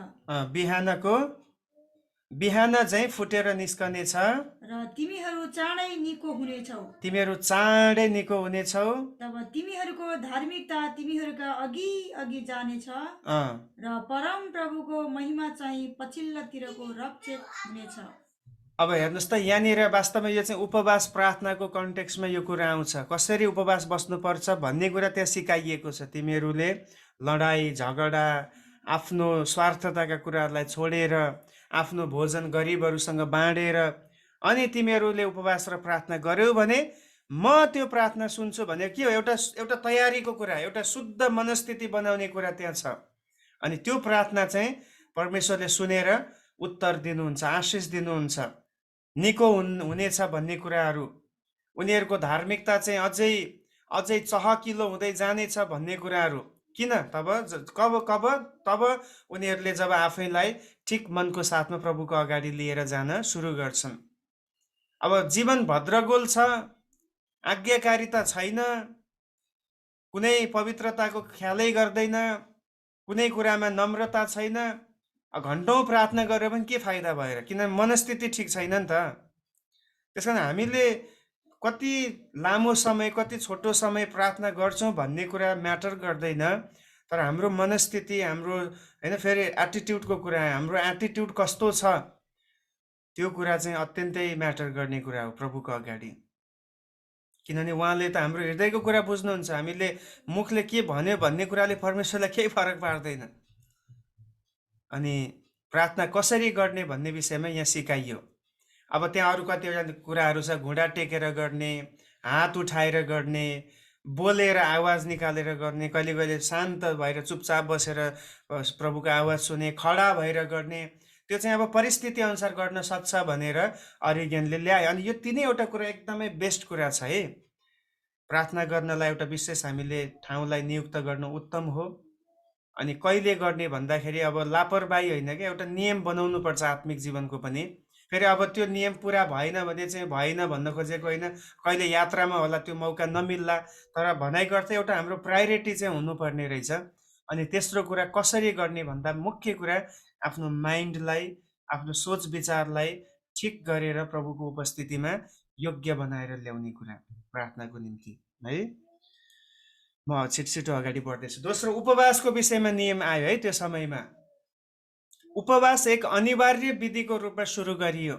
बिहान चाहिँ फुटेर निस्कनेछ, र तिमीहरू चाँडै निको हुनेछौ। तिमीहरू चाँडै निको हुनेछौ। तब तिमीहरूको धार्मिकता तिमीहरूका अघि अघि जानेछ, र परम प्रभुको महिमा चाहिँ पछिल्लोतिरको रक्षक हुनेछ। अब हेर्नुहोस् त, यहाँनिर वास्तवमा यो चाहिँ उपवास प्रार्थनाको कन्टेक्स्टमा यो कुरा आउँछ। कसरी उपवास बस्नुपर्छ भन्ने कुरा त्यहाँ सिकाइएको छ। तिमीहरूले लडाई झगडा, आफ्नो स्वार्थताका कुराहरूलाई छोडेर आफ्नो भोजन गरिबहरूसँग बाँडेर अनि तिमीहरूले उपवास र प्रार्थना गर्यौ भने म त्यो प्रार्थना सुन्छु भने के हो? एउटा तयारीको कुरा, एउटा शुद्ध मनस्थिति बनाउने कुरा त्यहाँ छ। अनि त्यो प्रार्थना चाहिँ परमेश्वरले सुनेर उत्तर दिनुहुन्छ, आशिष दिनुहुन्छ, निको हुनेछ भन्ने कुराहरू, उनीहरूको धार्मिकता चाहिँ अझै चहकिलो हुँदै जानेछ भन्ने कुराहरू। किन? तब उनीहरूले जब आफैलाई ठिक मनको साथमा प्रभुको अगाडि लिएर जान सुरु गर्छन्। अब जीवन भद्रगोल छ, आज्ञाकारिता छैन, कुनै पवित्रताको ख्यालै गर्दैन, कुनै कुरामा नम्रता छैन, घन्टौँ प्रार्थना गरेर पनि के फाइदा भएर? किनभने मनस्थिति ठिक छैन नि त। त्यस कारण हामीले कति लामो समय, कति छोटो समय प्रार्थना गर्छौँ भन्ने कुरा म्याटर गर्दैन, तर हाम्रो मनस्थिति, हाम्रो होइन, फेरि एटिट्युडको कुरा, हाम्रो एटिट्युड कस्तो छ त्यो कुरा चाहिँ अत्यन्तै म्याटर गर्ने कुरा हो प्रभुको अगाडि। किनभने उहाँले त हाम्रो हृदयको कुरा बुझ्नुहुन्छ। हामीले मुखले के भन्यो भन्ने कुराले परमेश्वरलाई केही फरक पार्दैन। अनि प्रार्थना कसरी गर्ने भन्ने विषयमा यहाँ सिकाइयो। अब त्यहाँ अरू कतिवटा कुराहरू छ, घुँडा टेकेर गर्ने, हात उठाएर गर्ने, बोलेर आवाज निकालेर गर्ने, कहिले कहिले शान्त भएर चुपचाप बसेर प्रभुको आवाज सुने, खडा भएर गर्ने। त्यो चाहिँ अब परिस्थिति अनुसार गर्न सक्छ भनेर अरिगेनले ल्यायो। अनि यो तिनैवटा कुरा एकदमै बेस्ट कुरा छ है। प्रार्थना गर्नलाई एउटा विशेष हामीले ठाउँलाई नियुक्त गर्न उत्तम हो। अनि कहिले गर्ने भन्दाखेरि अब लापरवाही होइन कि, एउटा नियम बनाउनु पर्छ आत्मिक जीवनको पनि। फेरि अब त्यो नियम पुरा भएन भने चाहिँ भएन भन्न खोजेको होइन, कहिले यात्रामा होला त्यो मौका नमिल्ला, तर भनाइको अर्थ एउटा हाम्रो प्रायोरिटी चाहिँ हुनुपर्ने रहेछ। अनि तेस्रो कुरा कसरी गर्ने भन्दा मुख्य कुरा आफ्नो माइन्डलाई, आफ्नो सोच विचारलाई ठिक गरेर प्रभुको उपस्थितिमा योग्य बनाएर ल्याउने कुरा प्रार्थनाको निम्ति है। म छिटो अगाडि बढ्दैछु। दोस्रो, उपवासको विषयमा नियम आयो है। त्यो समयमा उपवास एक अनिवार्य विधिको रूपमा सुरु गरियो।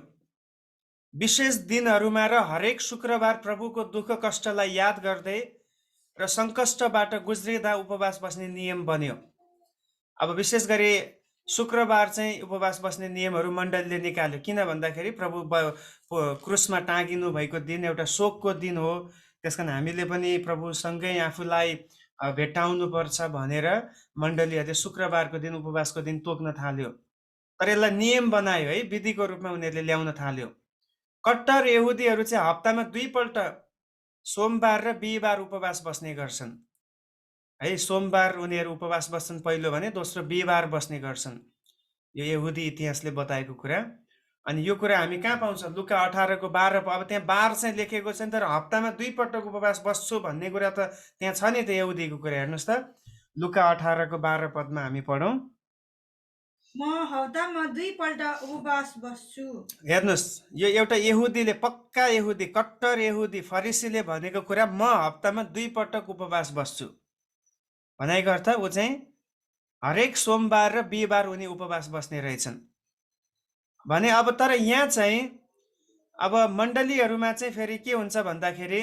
विशेष दिनहरूमा र हरेक शुक्रबार प्रभुको दुःख कष्टलाई याद गर्दै र सङ्कष्टबाट गुज्रिँदा उपवास बस्ने नियम बन्यो। अब विशेष गरी शुक्रबार चाहिँ उपवास बस्ने नियमहरू मण्डलीले निकाल्यो। किन भन्दाखेरि प्रभु क्रुसमा टाँगिनु भएको दिन एउटा शोकको दिन हो। त्यसकारण हामीले पनि प्रभुसँगै आफूलाई भेट्टाउनु पर्छ भनेर मण्डलीहरूले शुक्रबारको दिन, उपवासको दिन तोक्न थाल्यो। तर यसलाई नियम बनायो है, विधिको रूपमा उनीहरूले ल्याउन थाल्यो। कट्टर यहुदीहरू चाहिँ हप्तामा 2 पल्ट सोमबार र बिहिबार उपवास बस्ने गर्छन् है। सोमबार उनीहरू उपवास बस्छन् पहिलो भने, दोस्रो बिहिबार बस्ने गर्छन्। यो यहुदी इतिहासले बताएको कुरा। अनि यो कुरा हामी कहाँ पाउँछ? लुका 18को 12। अब त्यहाँ बार चाहिँ लेखेको छैन, तर हप्तामा 2 पटक उपवास बस्छु भन्ने कुरा त त्यहाँ छ नि त, यहुदीको कुरा। हेर्नुहोस् त, लुका 18को 12 पदमा हामी पढौँ। म हप्तामा 2 पल्ट उपवास बस्छु। हेर्नुहोस्, यो एउटा यहुदीले, पक्का यहुदी, कट्टर यहुदी, फरिसीले भनेको कुरा, म हप्तामा 2 पटक उपवास बस्छु भनेको अर्थ ऊ चाहिँ हरेक सोमबार र बिहिबार उनी उपवास बस्ने रहेछन् भने। अब तर यहाँ चाहिँ अब मण्डलीहरूमा चाहिँ फेरि के हुन्छ भन्दाखेरि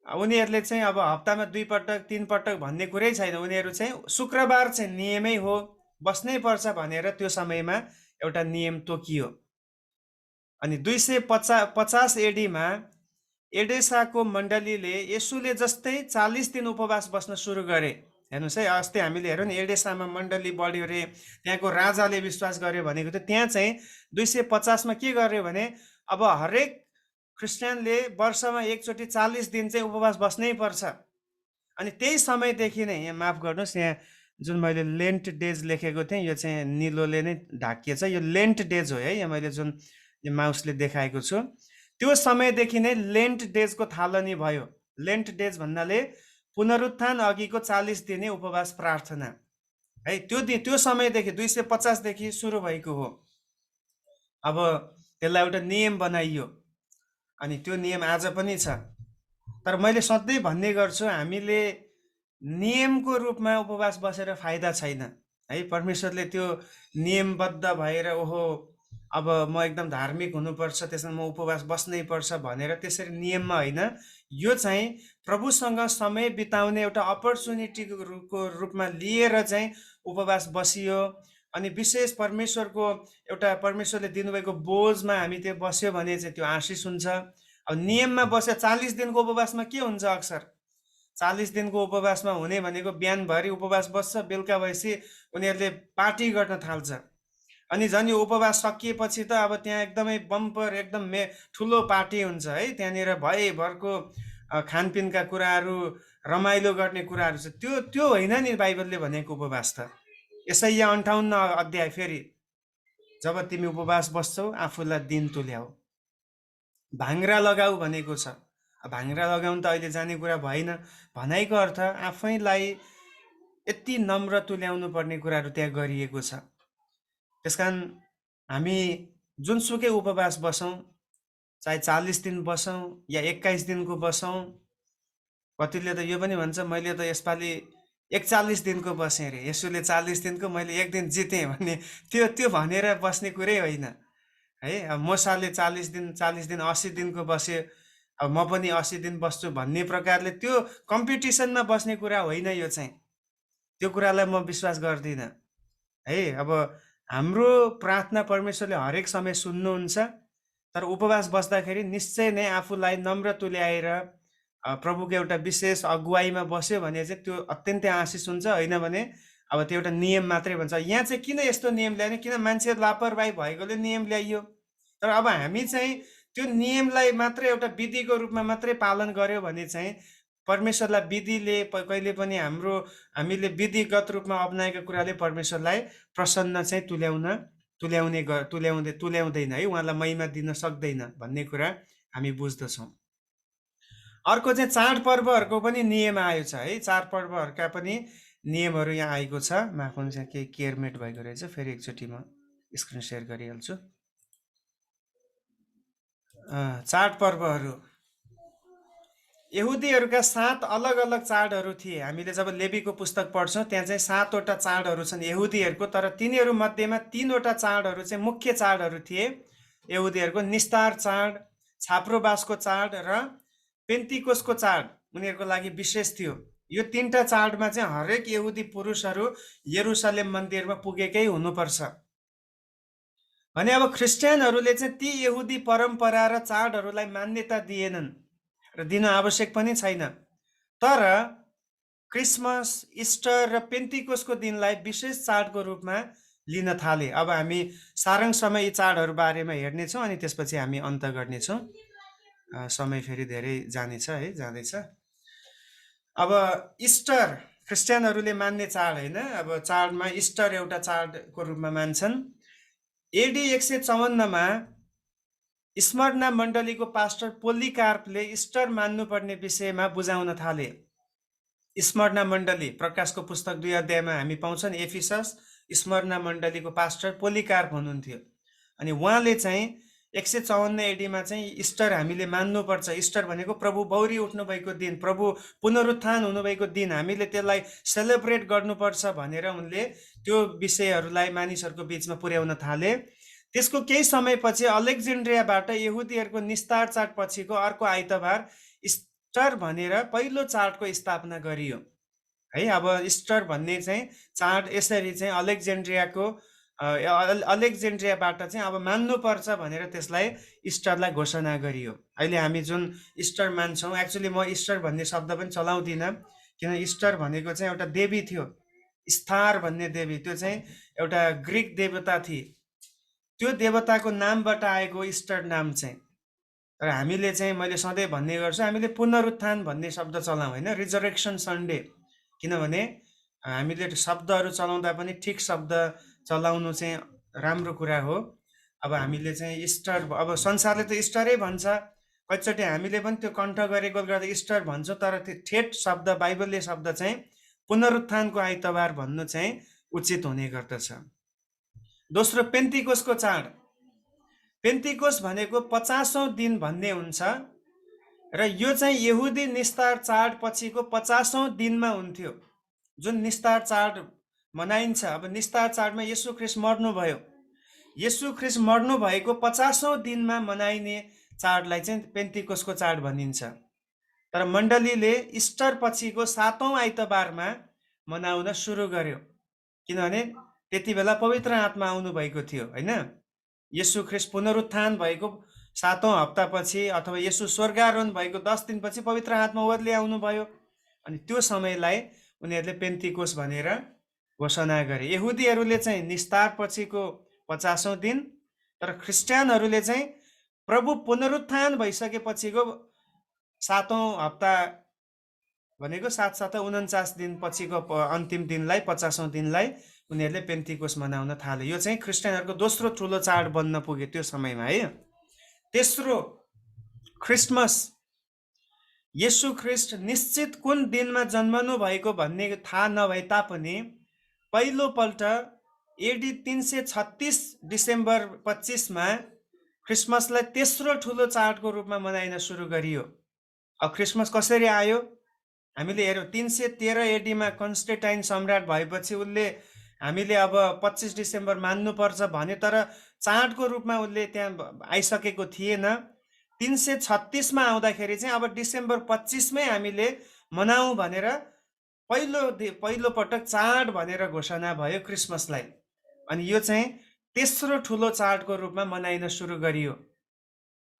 उनीहरूले चाहिँ अब हप्तामा 2 पटक 3 पटक भन्ने कुरै छैन। उनीहरू चाहिँ शुक्रबार चाहिँ नियमै हो, बस्नै पर्छ भनेर त्यो समयमा एउटा नियम तोकियो। अनि 250 एडीमा एडेसाको मण्डलीले यसुले जस्तै 40 दिन उपवास बस्न सुरु गरे। हेर्नुहोस् है, अस्ति हामीले हेरौँ नि, एडेसामा मण्डली बढ्यो रे, त्यहाँको राजाले विश्वास गर्यो भनेको थियो। त्यहाँ चाहिँ 250मा के गर्यो भने अब हरेक क्रिस्चियनले वर्षमा एकचोटि 40 दिन चाहिँ उपवास बस्नै पर्छ। अनि त्यही समयदेखि नै, यहाँ माफ गर्नुहोस्, यहाँ जुन मैले लेन्ट डेज लेखेको थिएँ यो चाहिँ निलोले नै ढाकिएछ। यो लेन्ट डेज हो है, यहाँ मैले जुन माउसले देखाएको छु त्यो समयदेखि नै लेन्ट डेजको थालनी भयो। लेन्ट डेज भन्नाले पुनरुत्थान अघिको 40 दिने उपवास प्रार्थना है, त्यो समयदेखि 250 देखि सुरु भएको हो। अब त्यसलाई एउटा नियम बनाइयो अनि त्यो नियम आज पनि छ। तर मैले सधैँ भन्ने गर्छु, हामीले नियमको रूपमा उपवास बसेर फाइदा छैन है। परमेश्वरले त्यो नियमबद्ध भएर ओहो अब म एकदम धार्मिक हुनुपर्छ त्यसमा म उपवास बस्नै पर्छ भनेर त्यसरी नियममा होइन, यो चाहिँ प्रभुसँग समय बिताउने एउटा अपर्च्युनिटीको रूपमा लिएर चाहिँ उपवास बसियो। अनि विशेष परमेश्वरको एउटा परमेश्वरले दिनुभएको बोझमा हामी त्यो बस्यो भने चाहिँ त्यो आशिष हुन्छ। अब नियममा बस्यो 40 दिनको उपवासमा के हुन्छ, अक्सर 40 दिनको उपवासमा हुने भनेको बिहानभरि उपवास बस्छ, बेलुका भएपछि उनीहरूले पार्टी गर्न थाल्छ। अनि झन् यो उपवास सकिएपछि त अब त्यहाँ एकदमै बम्पर एकदम ठुलो पार्टी हुन्छ है, त्यहाँनिर भयभरको खानपिनका कुराहरू, रमाइलो गर्ने कुराहरू छ। त्यो होइन नि बाइबलले भनेको उपवास त। यसैया 58 अध्याय फेरि, जब तिमी उपवास बस्छौ आफूलाई दिन तुल्याऊ, भाङ्रा लगाऊ भनेको छ। भाङ्रा लगाउनु त अहिले जाने कुरा भएन। भनाइको अर्थ आफैलाई यति नम्र तुल्याउनु पर्ने कुराहरू त्यहाँ गरिएको छ। त्यसकारण हामी जुनसुकै उपवास बसौँ, चाहे 40 दिन बसौँ या 21 दिनको बसौँ, कतिले त यो पनि भन्छ मैले त यसपालि 41 दिनको बसेँ अरे, यसुले 40 दिनको मैले 1 दिन जितेँ भन्ने, त्यो भनेर बस्ने कुरै होइन है। अब मोसाले 40 दिन 80 दिनको बस्यो, अब म पनि 80 दिन बस्छु भन्ने प्रकारले त्यो कम्पिटिसनमा बस्ने कुरा होइन। यो चाहिँ त्यो कुरालाई म विश्वास गर्दिनँ है। अब हाम्रो प्रार्थना परमेश्वरले हरेक समय सुन्नुहुन्छ, तर उपवास बस्दाखेरि निश्चय नै आफूलाई नम्र तुल्याएर प्रभुको एउटा विशेष अगुवाईमा बस्यो भने चाहिँ त्यो अत्यन्तै आशिष हुन्छ। होइन भने अब त्यो एउटा नियम मात्रै भन्छ। यहाँ चाहिँ किन यस्तो नियम ल्याएन, किन मान्छे लापरवाही भएकोले नियम ल्याइयो। तर अब हामी चाहिँ त्यो नियमलाई मात्रै एउटा विधिको रूपमा मात्रै पालन गर्यो भने चाहिँ परमेश्वरलाई विधिले कहिले पनि हामीले विधिगत रूपमा अपनाएका कुराले परमेश्वरलाई प्रसन्न चाहिँ तुल्याउँदैन है, उहाँलाई महिमा दिन सक्दैन भन्ने कुरा हामी बुझ्दछौँ। अर्को चाहिँ चाडपर्वहरूको पनि नियम आएको छ है। चाडपर्वहरूका पनि नियमहरू यहाँ आएको छ। माफ हुन्छ, केही केयरमेट भएको रहेछ, फेरि एकचोटि म स्क्रिन सेयर गरिहाल्छु। चाडपर्वहरू यहुदीहरूका 7 अलग अलग चाडहरू थिए। हामीले जब लेवीको पुस्तक पढ्छौँ त्यहाँ चाहिँ 7वटा चाडहरू छन् यहुदीहरूको, तर तिनीहरू मध्येमा 3वटा चाडहरू चाहिँ मुख्य चाडहरू थिए यहुदीहरूको। निस्तार चाड, छाप्रोबासको चाड र पेन्तिकोसको चाड उनीहरूको लागि विशेष थियो। यो 3टा चाडमा चाहिँ हरेक यहुदी पुरुषहरू यरुशलेम मन्दिरमा पुगेकै हुनुपर्छ भने। अब ख्रिस्टियनहरूले चाहिँ ती यहुदी परम्परा र चाडहरूलाई मान्यता दिएनन् र दिन आवश्यक पनि छैन। तर क्रिसमस, इस्टर र पेन्तिकोसको दिनलाई विशेष चाडको रूपमा लिन थाले। अब हामी सारांशमा यी चाडहरू बारेमा हेर्नेछौँ अनि त्यसपछि हामी अन्त गर्नेछौँ। समय फेरि धेरै जानेछ है, जाँदैछ। अब इस्टर ख्रिस्टियनहरूले मान्ने चाड होइन। अब चाडमा इस्टर एउटा चाडको रूपमा मान्छन्। एडी 154मा स्मरणा मण्डलीको पास्टर पोलिकार्पले इस्टर मान्नुपर्ने विषयमा बुझाउन थाले। स्मरणा मण्डली प्रकाशको पुस्तक 2 अध्यायमा हामी पाउँछौँ एफिसस स्मरणा मण्डलीको पास्टर पोलिकार्प हुनुहुन्थ्यो। अनि उहाँले चाहिँ 154 एडीमा चाहिँ इस्टर हामीले मान्नुपर्छ। इस्टर भनेको प्रभु बौरी उठ्नु भएको दिन, प्रभु पुनरुत्थान हुनुभएको दिन, हामीले त्यसलाई सेलिब्रेट गर्नुपर्छ भनेर उनले त्यो विषयहरूलाई मानिसहरूको बीचमा पुर्याउन थाले। त्यसको केही समयपछि अलेक्जेन्ड्रियाबाट यहुदीहरूको निस्तार चाड पछिको अर्को आइतबार इस्टर भनेर पहिलो चाडको स्थापना गरियो है। अब इस्टर भन्ने चाहिँ चाड यसरी चाहिँ अलेक्जेन्ड्रियाबाट चाहिँ अब मान्नुपर्छ भनेर त्यसलाई इस्टरलाई घोषणा गरियो। अहिले हामी जुन इस्टर मान्छौँ, एक्चुअली म इस्टर भन्ने शब्द पनि चलाउँदिनँ, किन इस्टर भनेको चाहिँ एउटा देवी थियो, स्टार भन्ने देवी। त्यो चाहिँ एउटा ग्रिक देवता थिए, त्यो देवताको नामबाट आएको इस्टर नाम चाहिँ। तर हामीले चाहिँ मैले सधैँ भन्ने गर्छु, हामीले पुनरुत्थान भन्ने शब्द चलाउँ होइन, रिजरेक्सन सन्डे। किनभने हामीले शब्दहरू चलाउँदा पनि ठिक शब्द चलाउनु चाहिँ राम्रो कुरा हो। अब हामीले चाहिँ इस्टर, अब संसारले त इस्टरै भन्छ, कतिचोटि हामीले पनि त्यो कण्ठ गरेको गर्दा इस्टर भन्छौँ, तर त्यो ठेट शब्द बाइबलले शब्द चाहिँ पुनरुत्थानको आइतबार भन्नु चाहिँ उचित हुने गर्दछ। दोस्रो, पेन्तिकोसको चाड। पेन्तिकोस भनेको 50औं दिन भन्ने हुन्छ र यो चाहिँ यहुदी निस्तार चाड पछिको 50औं दिनमा हुन्थ्यो, जुन निस्तार चाड मनाइन्छ। अब निस्तार चाडमा येशू ख्रीष्ट मर्नुभयो, येशू ख्रीष्ट मर्नु भएको 50औं दिनमा मनाइने चाडलाई चाहिँ पेन्तिकोसको चाड भनिन्छ। तर मण्डलीले इस्टर पछिको 7औं आइतबारमा मनाउन सुरु गर्यो, किनभने त्यति बेला पवित्र आत्मा आउनु भएको थियो होइन। येशू ख्रीष्ट पुनरुत्थान भएको 7औं हप्तापछि अथवा येशू स्वर्गारोहण भएको 10 दिनपछि पवित्र आत्मा ओर्ली आउनुभयो, अनि त्यो समयलाई उनीहरूले पेन्तिकोस भनेर घोषणा गरे। यहुदीहरूले चाहिँ निस्तार पछिको 50औं दिन, तर ख्रिस्टियनहरूले चाहिँ प्रभु पुनरुत्थान भइसकेपछिको 7औं हप्ता भनेको 7-7 दिन पछिको अन्तिम दिनलाई, 50औं दिनलाई उनीहरूले पेन्तिकोस मनाउन थाले। यो चाहिँ ख्रिस्टियनहरूको दोस्रो ठुलो चाड बन्न पुग्यो त्यो समयमा है। तेस्रो, क्रिसमस। येशू ख्रीष्ट निश्चित कुन दिनमा जन्मनु भएको भन्ने थाहा नभए तापनि पहिलोपल्ट एडी 336 डिसेम्बर 25मा क्रिसमसलाई तेस्रो ठुलो चाडको रूपमा मनाइन सुरु गरियो। अब क्रिसमस कसरी आयो हामीले हेरौँ। 313 एडीमा कन्स्टेन्टाइन सम्राट भएपछि उसले हामीले अब 25 डिसेम्बर मान्नुपर्छ भन्यो, तर चाडको रूपमा उसले त्यहाँ आइसकेको थिएन। 336मा आउँदाखेरि चाहिँ अब डिसेम्बर 25मै हामीले मनाऊ भनेर पहिलो पटक चाड भनेर घोषणा भयो क्रिसमसलाई। अनि यो चाहिँ तेस्रो ठुलो चाडको रूपमा मनाइन सुरु गरियो।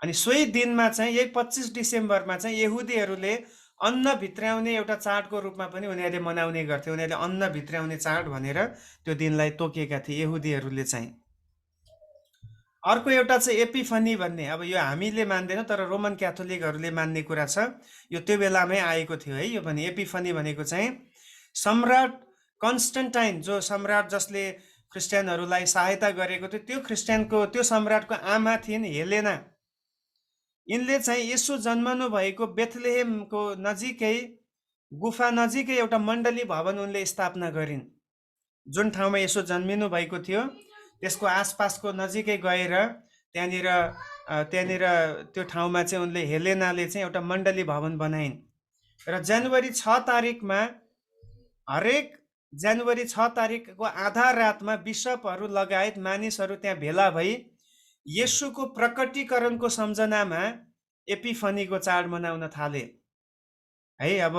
अनि सोही दिनमा चाहिँ यही 25 डिसेम्बरमा चाहिँ यहुदीहरूले अन्न भित्र्याउने एउटा चाडको रूपमा पनि उनीहरूले मनाउने गर्थे। उनीहरूले अन्न भित्र्याउने चाड भनेर त्यो दिनलाई तोकेका थिए यहुदीहरूले चाहिँ। अर्को एउटा चाहिँ एपिफनी भन्ने, अब यो हामीले मान्दैनौँ तर रोमन क्याथोलिकहरूले मान्ने कुरा छ। यो त्यो बेलामै आएको थियो है। यो पनि एपिफनी भनेको चाहिँ सम्राट कन्स्टेन्टाइन, जो सम्राट जसले क्रिस्चियनहरूलाई सहायता गरेको थियो, त्यो क्रिस्चियनको त्यो सम्राटको आमा थिइन् हेलेना। यिनले चाहिँ येशू जन्मनु भएको बेथलेहेमको नजिकै गुफा नजिकै एउटा मण्डली भवन उनले स्थापना गरिन्। जुन ठाउँमा येशू जन्मिनु भएको थियो त्यसको आसपासको नजिकै गएर त्यहाँनिर त्यो ठाउँमा चाहिँ उनले हेलेनाले चाहिँ एउटा मण्डली भवन बनाइन्। र जनवरी 6 तारिकमा, हरेक जनवरी 6 तारिकको आधा रातमा बिशपहरू लगायत मानिसहरू त्यहाँ भेला भई येशूको प्रकटीकरणको सम्झनामा एपिफनीको चाड मनाउन थाले है। अब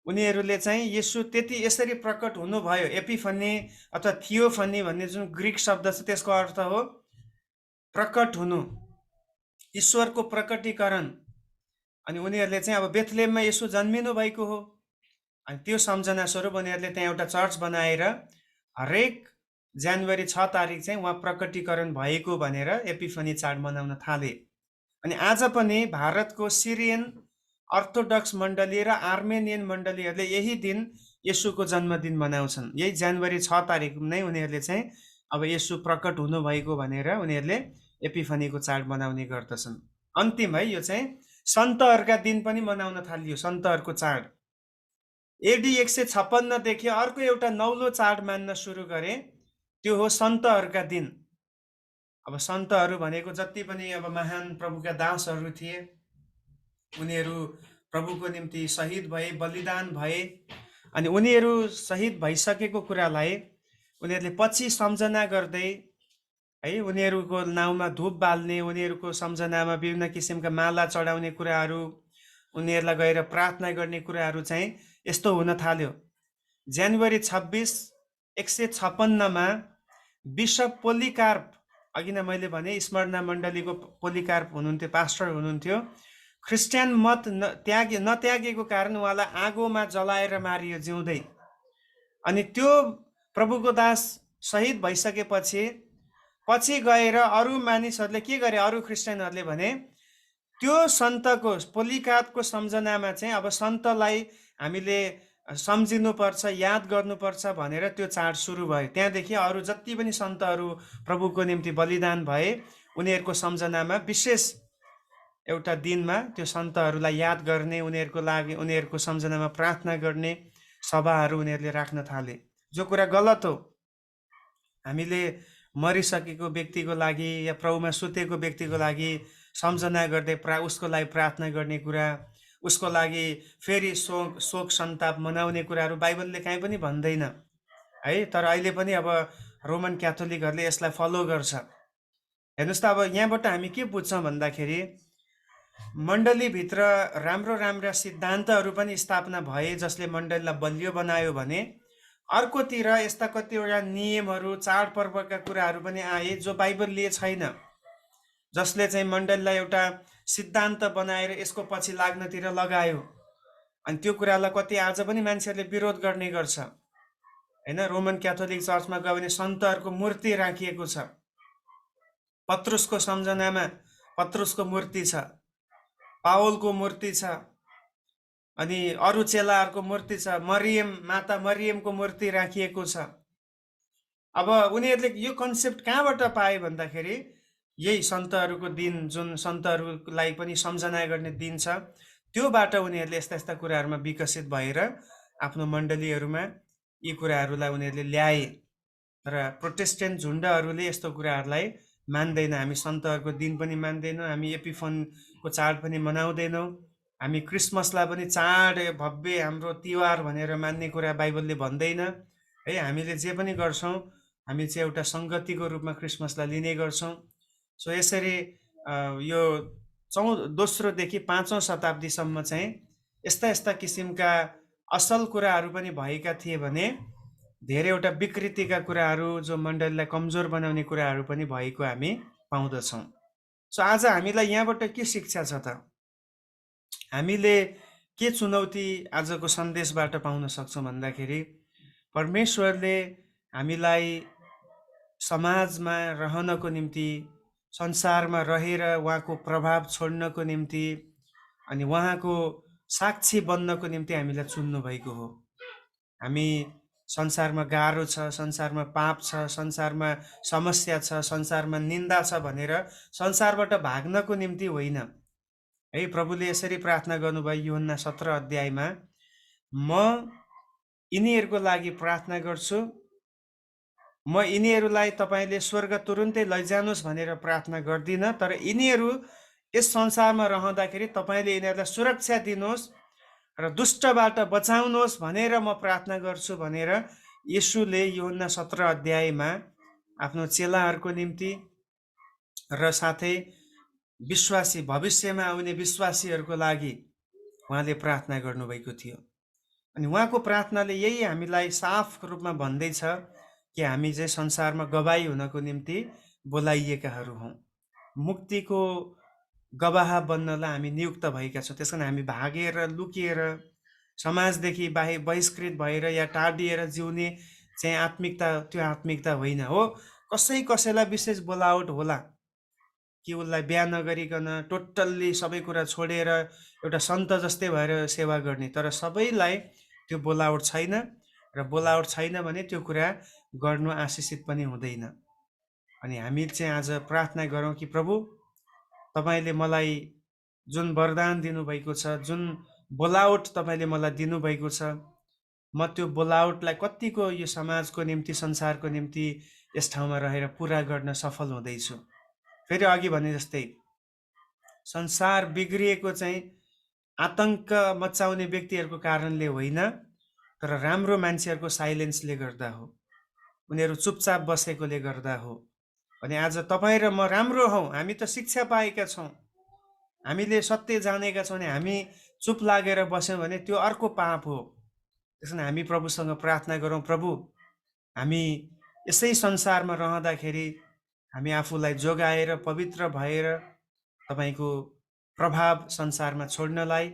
उनीहरूले चाहिँ येशू त्यति यसरी प्रकट हुनुभयो। एपिफनी अथवा थियोफनी भन्ने जुन ग्रिक शब्द छ त्यसको अर्थ हो प्रकट हुनु, ईश्वरको प्रकटीकरण। अनि उनीहरूले चाहिँ अब बेथलेहममा येशू जन्मिनु भएको हो, अनि त्यो सम्झना स्वरूप उनीहरूले त्यहाँ एउटा चर्च बनाएर हरेक जनवरी 6 तारिक चाहिँ उहाँ प्रकटीकरण भएको भनेर एपिफनी चाड मनाउन थाले। अनि आज पनि भारतको सिरियन अर्थोडक्स मण्डली र आर्मेनियन मण्डलीहरूले यही दिन येशूको जन्मदिन मनाउँछन्। यही जनवरी 6 तारिक नै उनीहरूले चाहिँ अब येशू प्रकट हुनुभएको भनेर उनीहरूले एपिफनीको चाड मनाउने गर्दछन्। अन्तिम है, यो चाहिँ सन्तहरूका दिन पनि मनाउन थालियो, सन्तहरूको चाड। एडी 156 देखि अर्को एउटा नौलो चाड मान्न सुरु गरे, त्यो हो सन्तहरूका दिन। अब सन्तहरू भनेको जति पनि अब महान प्रभुका दासहरू थिए, उनीहरू प्रभुको निम्ति शहीद भए, बलिदान भए। अनि उनीहरू शहीद भइसकेको कुरालाई उनीहरूले पछि सम्झना गर्दै है, उनीहरूको नाउँमा धूप बाल्ने, उनीहरूको सम्झनामा विभिन्न किसिमका माला चढाउने कुराहरू, उनीहरूलाई गएर प्रार्थना गर्ने कुराहरू चाहिँ यस्तो हुन थाल्यो। जनवरी 26, 156मा बिशप पोलिकार्प, अघि नै मैले भने स्मरणा मण्डलीको पोलिकार्प हुनुहुन्थ्यो, पास्टर हुनुहुन्थ्यो। क्रिस्चियन मत नत्यागेको कारण उहाँलाई आगोमा जलाएर मारियो जिउँदै। अनि त्यो प्रभुको दास शहीद भइसकेपछि पछि गएर अरू मानिसहरूले के गरे, अरू क्रिस्चियनहरूले भने त्यो सन्तको पोलिकार्पको सम्झनामा चाहिँ अब सन्तलाई हामीले सम्झिनुपर्छ, याद गर्नुपर्छ भनेर त्यो चाड सुरु भयो। त्यहाँदेखि अरू जति पनि सन्तहरू प्रभुको निम्ति बलिदान भए, उनीहरूको सम्झनामा विशेष एउटा दिनमा त्यो सन्तहरूलाई याद गर्ने, उनीहरूको लागि, उनीहरूको सम्झनामा प्रार्थना गर्ने सभाहरू उनीहरूले राख्न थाले, जो कुरा गलत हो। हामीले मरिसकेको व्यक्तिको लागि या प्रभुमा सुतेको व्यक्तिको लागि सम्झना गर्दै उसको लागि प्रार्थना गर्ने कुरा, उसको लागि फेरि शोक सन्ताप मनाउने कुराहरू बाइबलले काहीँ पनि भन्दैन है। तर अहिले पनि अब रोमन क्याथोलिकहरूले यसलाई फलो गर्छ। हेर्नुहोस् त, अब यहाँबाट हामी के बुझ्छौँ भन्दाखेरि मण्डलीभित्र राम्रो राम्रा सिद्धान्तहरू पनि स्थापना भए जसले मण्डलीलाई बलियो बनायो भने, अर्कोतिर यस्ता कतिवटा नियमहरू, चाडपर्वका कुराहरू पनि आए जो बाइबलले छैन, जसले चाहिँ मण्डलीलाई एउटा सिद्धान्त बनाएर यसको पछि लाग्नतिर लगायो। अनि त्यो कुरालाई कति आज पनि मान्छेहरूले विरोध गर्ने गर्छ हैन। रोमन क्याथोलिक चर्चमा गयो भने सन्तहरूको मूर्ति राखिएको छ, पत्रुसको सम्झनामा पत्रुसको मूर्ति छ, पावलको मूर्ति छ, अनि अरू चेलाहरूको मूर्ति छ, मरियम, माता मरियमको मूर्ति राखिएको छ। अब उनीहरूले यो कन्सेप्ट कहाँबाट पाए भन्दाखेरि यही सन्तहरूको दिन, जुन सन्तहरूलाई पनि सम्झना गर्ने दिन छ, त्योबाट उनीहरूले यस्ता यस्ता कुराहरूमा विकसित भएर आफ्नो मण्डलीहरूमा यी कुराहरूलाई उनीहरूले ल्याए। तर प्रोटेस्टेन्ट झुण्डहरूले यस्तो कुराहरूलाई मान्दैन। हामी सन्तहरूको दिन पनि मान्दैनौँ, हामी एपिफनको चाड पनि मनाउँदैनौँ, हामी क्रिसमसलाई पनि चाड, भव्य हाम्रो तिहार भनेर मान्ने कुरा बाइबलले भन्दैन है। हामीले जे पनि गर्छौँ, हामी चाहिँ एउटा सङ्गतिको रूपमा क्रिसमसलाई लिने गर्छौँ। सो यसरी यो 2रो देखि 5औं शताब्दीसम्म चाहिँ यस्ता यस्ता किसिमका असल कुराहरू पनि भएका थिए भने धेरैवटा विकृतिका कुराहरू, जो मण्डलीलाई कमजोर बनाउने कुराहरू पनि भएको हामी पाउँदछौँ। सो आज हामीलाई यहाँबाट के शिक्षा छ त? हामीले के चुनौती आजको सन्देशबाट पाउन सक्छौँ भन्दाखेरि, परमेश्वरले हामीलाई समाजमा रहनको निम्ति, संसारमा रहेर उहाँको प्रभाव छोड्नको निम्ति अनि उहाँको साक्षी बन्नको निम्ति हामीलाई चुन्नु भएको हो। हामी संसारमा गाह्रो छ, संसारमा पाप छ, संसारमा समस्या छ, संसारमा निन्दा छ भनेर संसारबाट भाग्नको निम्ति होइन है। प्रभुले यसरी प्रार्थना गर्नुभयो यूहन्ना 17 अध्यायमा, म यिनीहरूको लागि प्रार्थना गर्छु, म यिनीहरूलाई तपाईँले स्वर्ग तुरुन्तै लैजानुहोस् भनेर प्रार्थना गर्दिनँ, तर यिनीहरू यस संसारमा रहँदाखेरि तपाईँले यिनीहरूलाई सुरक्षा दिनुहोस् र दुष्टबाट बचाउनुहोस् भनेर म प्रार्थना गर्छु भनेर येशूले यूहन्ना 17 अध्यायमा आफ्नो चेलाहरूको निम्ति र साथै विश्वासी, भविष्यमा आउने विश्वासीहरूको लागि उहाँले प्रार्थना गर्नुभएको थियो। अनि उहाँको प्रार्थनाले यही हामीलाई साफ रूपमा भन्दैछ कि हामी चाहिँ संसारमा गवाही हुनको निम्ति बोलाइएकाहरू हौँ, मुक्तिको गवाह बन्नलाई हामी नियुक्त भएका छौँ। त्यस कारण हामी भागेर, लुकिएर, समाजदेखि बहिष्कृत भएर या टाढिएर जिउने चाहिँ आत्मिकता, त्यो आत्मिकता होइन हो। कसैलाई विशेष बोलावट होला कि उसलाई बिहा नगरिकन टोटल्ली सबै कुरा छोडेर एउटा सन्त जस्तै भएर सेवा गर्ने, तर सबैलाई त्यो बोलावट छैन। र बोलावट छैन भने त्यो कुरा गर्नु आशिषित पनि हुँदैन। अनि हामी चाहिँ आज प्रार्थना गरौँ कि प्रभु, तपाईँले मलाई जुन वरदान दिनुभएको छ, जुन बोलावट तपाईँले मलाई दिनुभएको छ, म त्यो बोलावटलाई कतिको यो समाजको निम्ति, संसारको निम्ति यस ठाउँमा रहेर पुरा गर्न सफल हुँदैछु। फेरि अघि भने जस्तै संसार बिग्रिएको चाहिँ आतंक मचाउने व्यक्तिहरूको कारणले होइन, तर राम्रो मान्छेहरूको साइलेन्सले गर्दा हो, उनीहरू चुपचाप बसेकोले गर्दा हो। अनि आज तपाईँ र म राम्रो हौँ, हामी त शिक्षा पाएका छौँ, हामीले सत्य जानेका छौँ, भने हामी चुप लागेर बस्यौँ भने त्यो अर्को पाप हो। त्यसैले हामी प्रभुसँग प्रार्थना गरौँ, प्रभु हामी यसै संसारमा रहँदाखेरि हामी आफूलाई जोगाएर पवित्र भएर तपाईँको प्रभाव संसारमा छोड्नलाई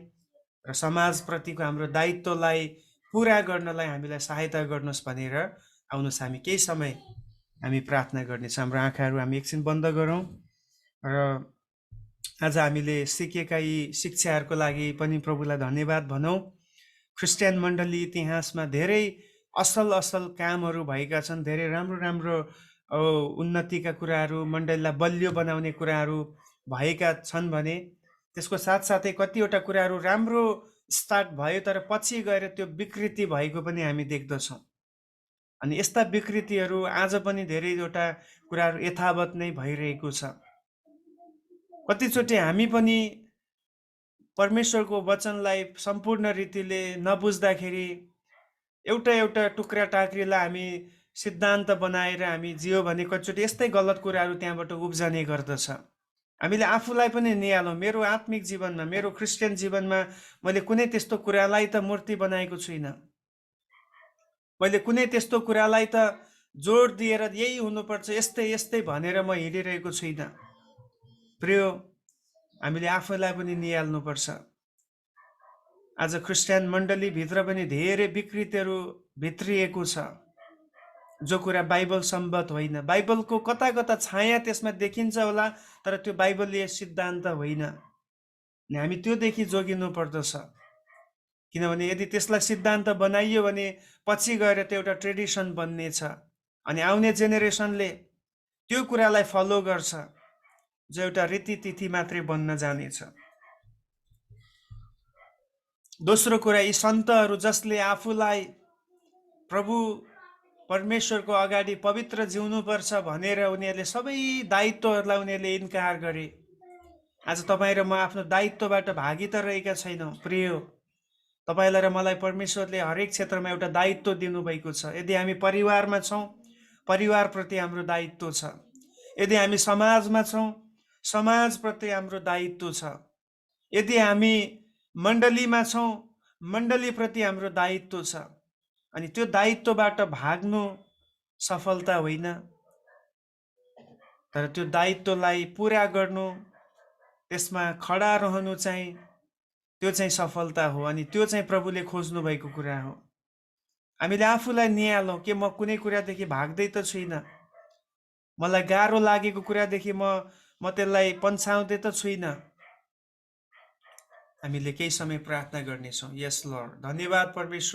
र समाजप्रतिको हाम्रो दायित्वलाई पुरा गर्नलाई हामीलाई सहायता गर्नुहोस् भनेर आउनुहोस् हामी केही समय हामी प्रार्थना गर्नेछौँ। हाम्रो आँखाहरू हामी एकछिन बन्द गरौँ र आज हामीले सिकेका यी शिक्षाहरूको लागि पनि प्रभुलाई धन्यवाद भनौँ। क्रिस्चियन मण्डली इतिहासमा धेरै असल असल कामहरू भएका छन्, धेरै राम्रो राम्रो उन्नतिका कुराहरू, मण्डलीलाई बलियो बनाउने कुराहरू भएका छन् भने त्यसको साथसाथै कतिवटा कुराहरू राम्रो स्टार्ट भयो तर पछि गएर त्यो विकृति भएको पनि हामी देख्दछौँ। अनि यस्ता विकृतिहरू आज पनि धेरैवटा कुराहरू यथावत नै भइरहेको छ। कतिचोटि हामी पनि परमेश्वरको वचनलाई सम्पूर्ण रीतिले नबुझ्दाखेरि एउटा एउटा टुक्रा टाक्रीलाई हामी सिद्धान्त बनाएर हामी जियो भने कतिचोटि यस्तै गलत कुराहरू त्यहाँबाट उब्जने गर्दछ। हामीले आफूलाई पनि निहालौँ, मेरो आत्मिक जीवनमा, मेरो क्रिस्चियन जीवनमा मैले कुनै त्यस्तो कुरालाई त मूर्ति बनाएको छुइनँ, मैले कुनै त्यस्तो कुरालाई त जोड दिएर यही हुनुपर्छ, यस्तै यस्तै भनेर म हिँडिरहेको छुइनँ। प्रिय, हामीले आफूलाई पनि निहाल्नुपर्छ। आज क्रिस्चियन मण्डलीभित्र पनि धेरै विकृतिहरू भित्रिएको छ, जो कुरा बाइबल सम्बद्ध होइन। बाइबलको कता कता छाया त्यसमा देखिन्छ होला, तर त्यो बाइबलीय सिद्धान्त होइन। हामी त्योदेखि जोगिनु पर्दछ, किनभने यदि त्यसलाई सिद्धान्त बनाइयो भने पछि गएर त्यो एउटा ट्रेडिसन बन्नेछ अनि आउने जेनेरेसनले त्यो कुरालाई फलो गर्छ, जो एउटा रीतिथिति मात्रै बन्न जानेछ। दोस्रो कुरा, यी सन्तहरू जसले आफूलाई प्रभु परमेश्वरको अगाडि पवित्र जिउनुपर्छ भनेर उनीहरूले सबै दायित्वहरूलाई उनीहरूले इन्कार गरे। आज तपाईँ र म आफ्नो दायित्वबाट भागी त रहेका छैनौँ। प्रिय, तपाईँलाई र मलाई परमेश्वरले हरेक क्षेत्रमा एउटा दायित्व दिनुभएको छ। यदि हामी परिवारमा छौँ, परिवारप्रति हाम्रो दायित्व छ। यदि हामी समाजमा छौँ, समाजप्रति हाम्रो दायित्व छ। यदि हामी मण्डलीमा छौँ, मण्डलीप्रति हाम्रो दायित्व छ। अनि त्यो दायित्वबाट भाग्नु सफलता होइन, तर त्यो दायित्वलाई पुरा गर्नु, त्यसमा खडा रहनु चाहिँ त्यो चाहिँ सफलता हो। अनि त्यो चाहिँ प्रभुले खोज्नु भएको कुरा हो। हामीले आफूलाई निहालौँ कि म कुनै कुरादेखि भाग्दै त छुइनँ, मलाई गाह्रो लागेको कुरादेखि म त्यसलाई पन्छाउँदै त छुइनँ। हामीले केही समय प्रार्थना गर्नेछौँ। यस लर्ड, धन्यवाद परमेश्वर।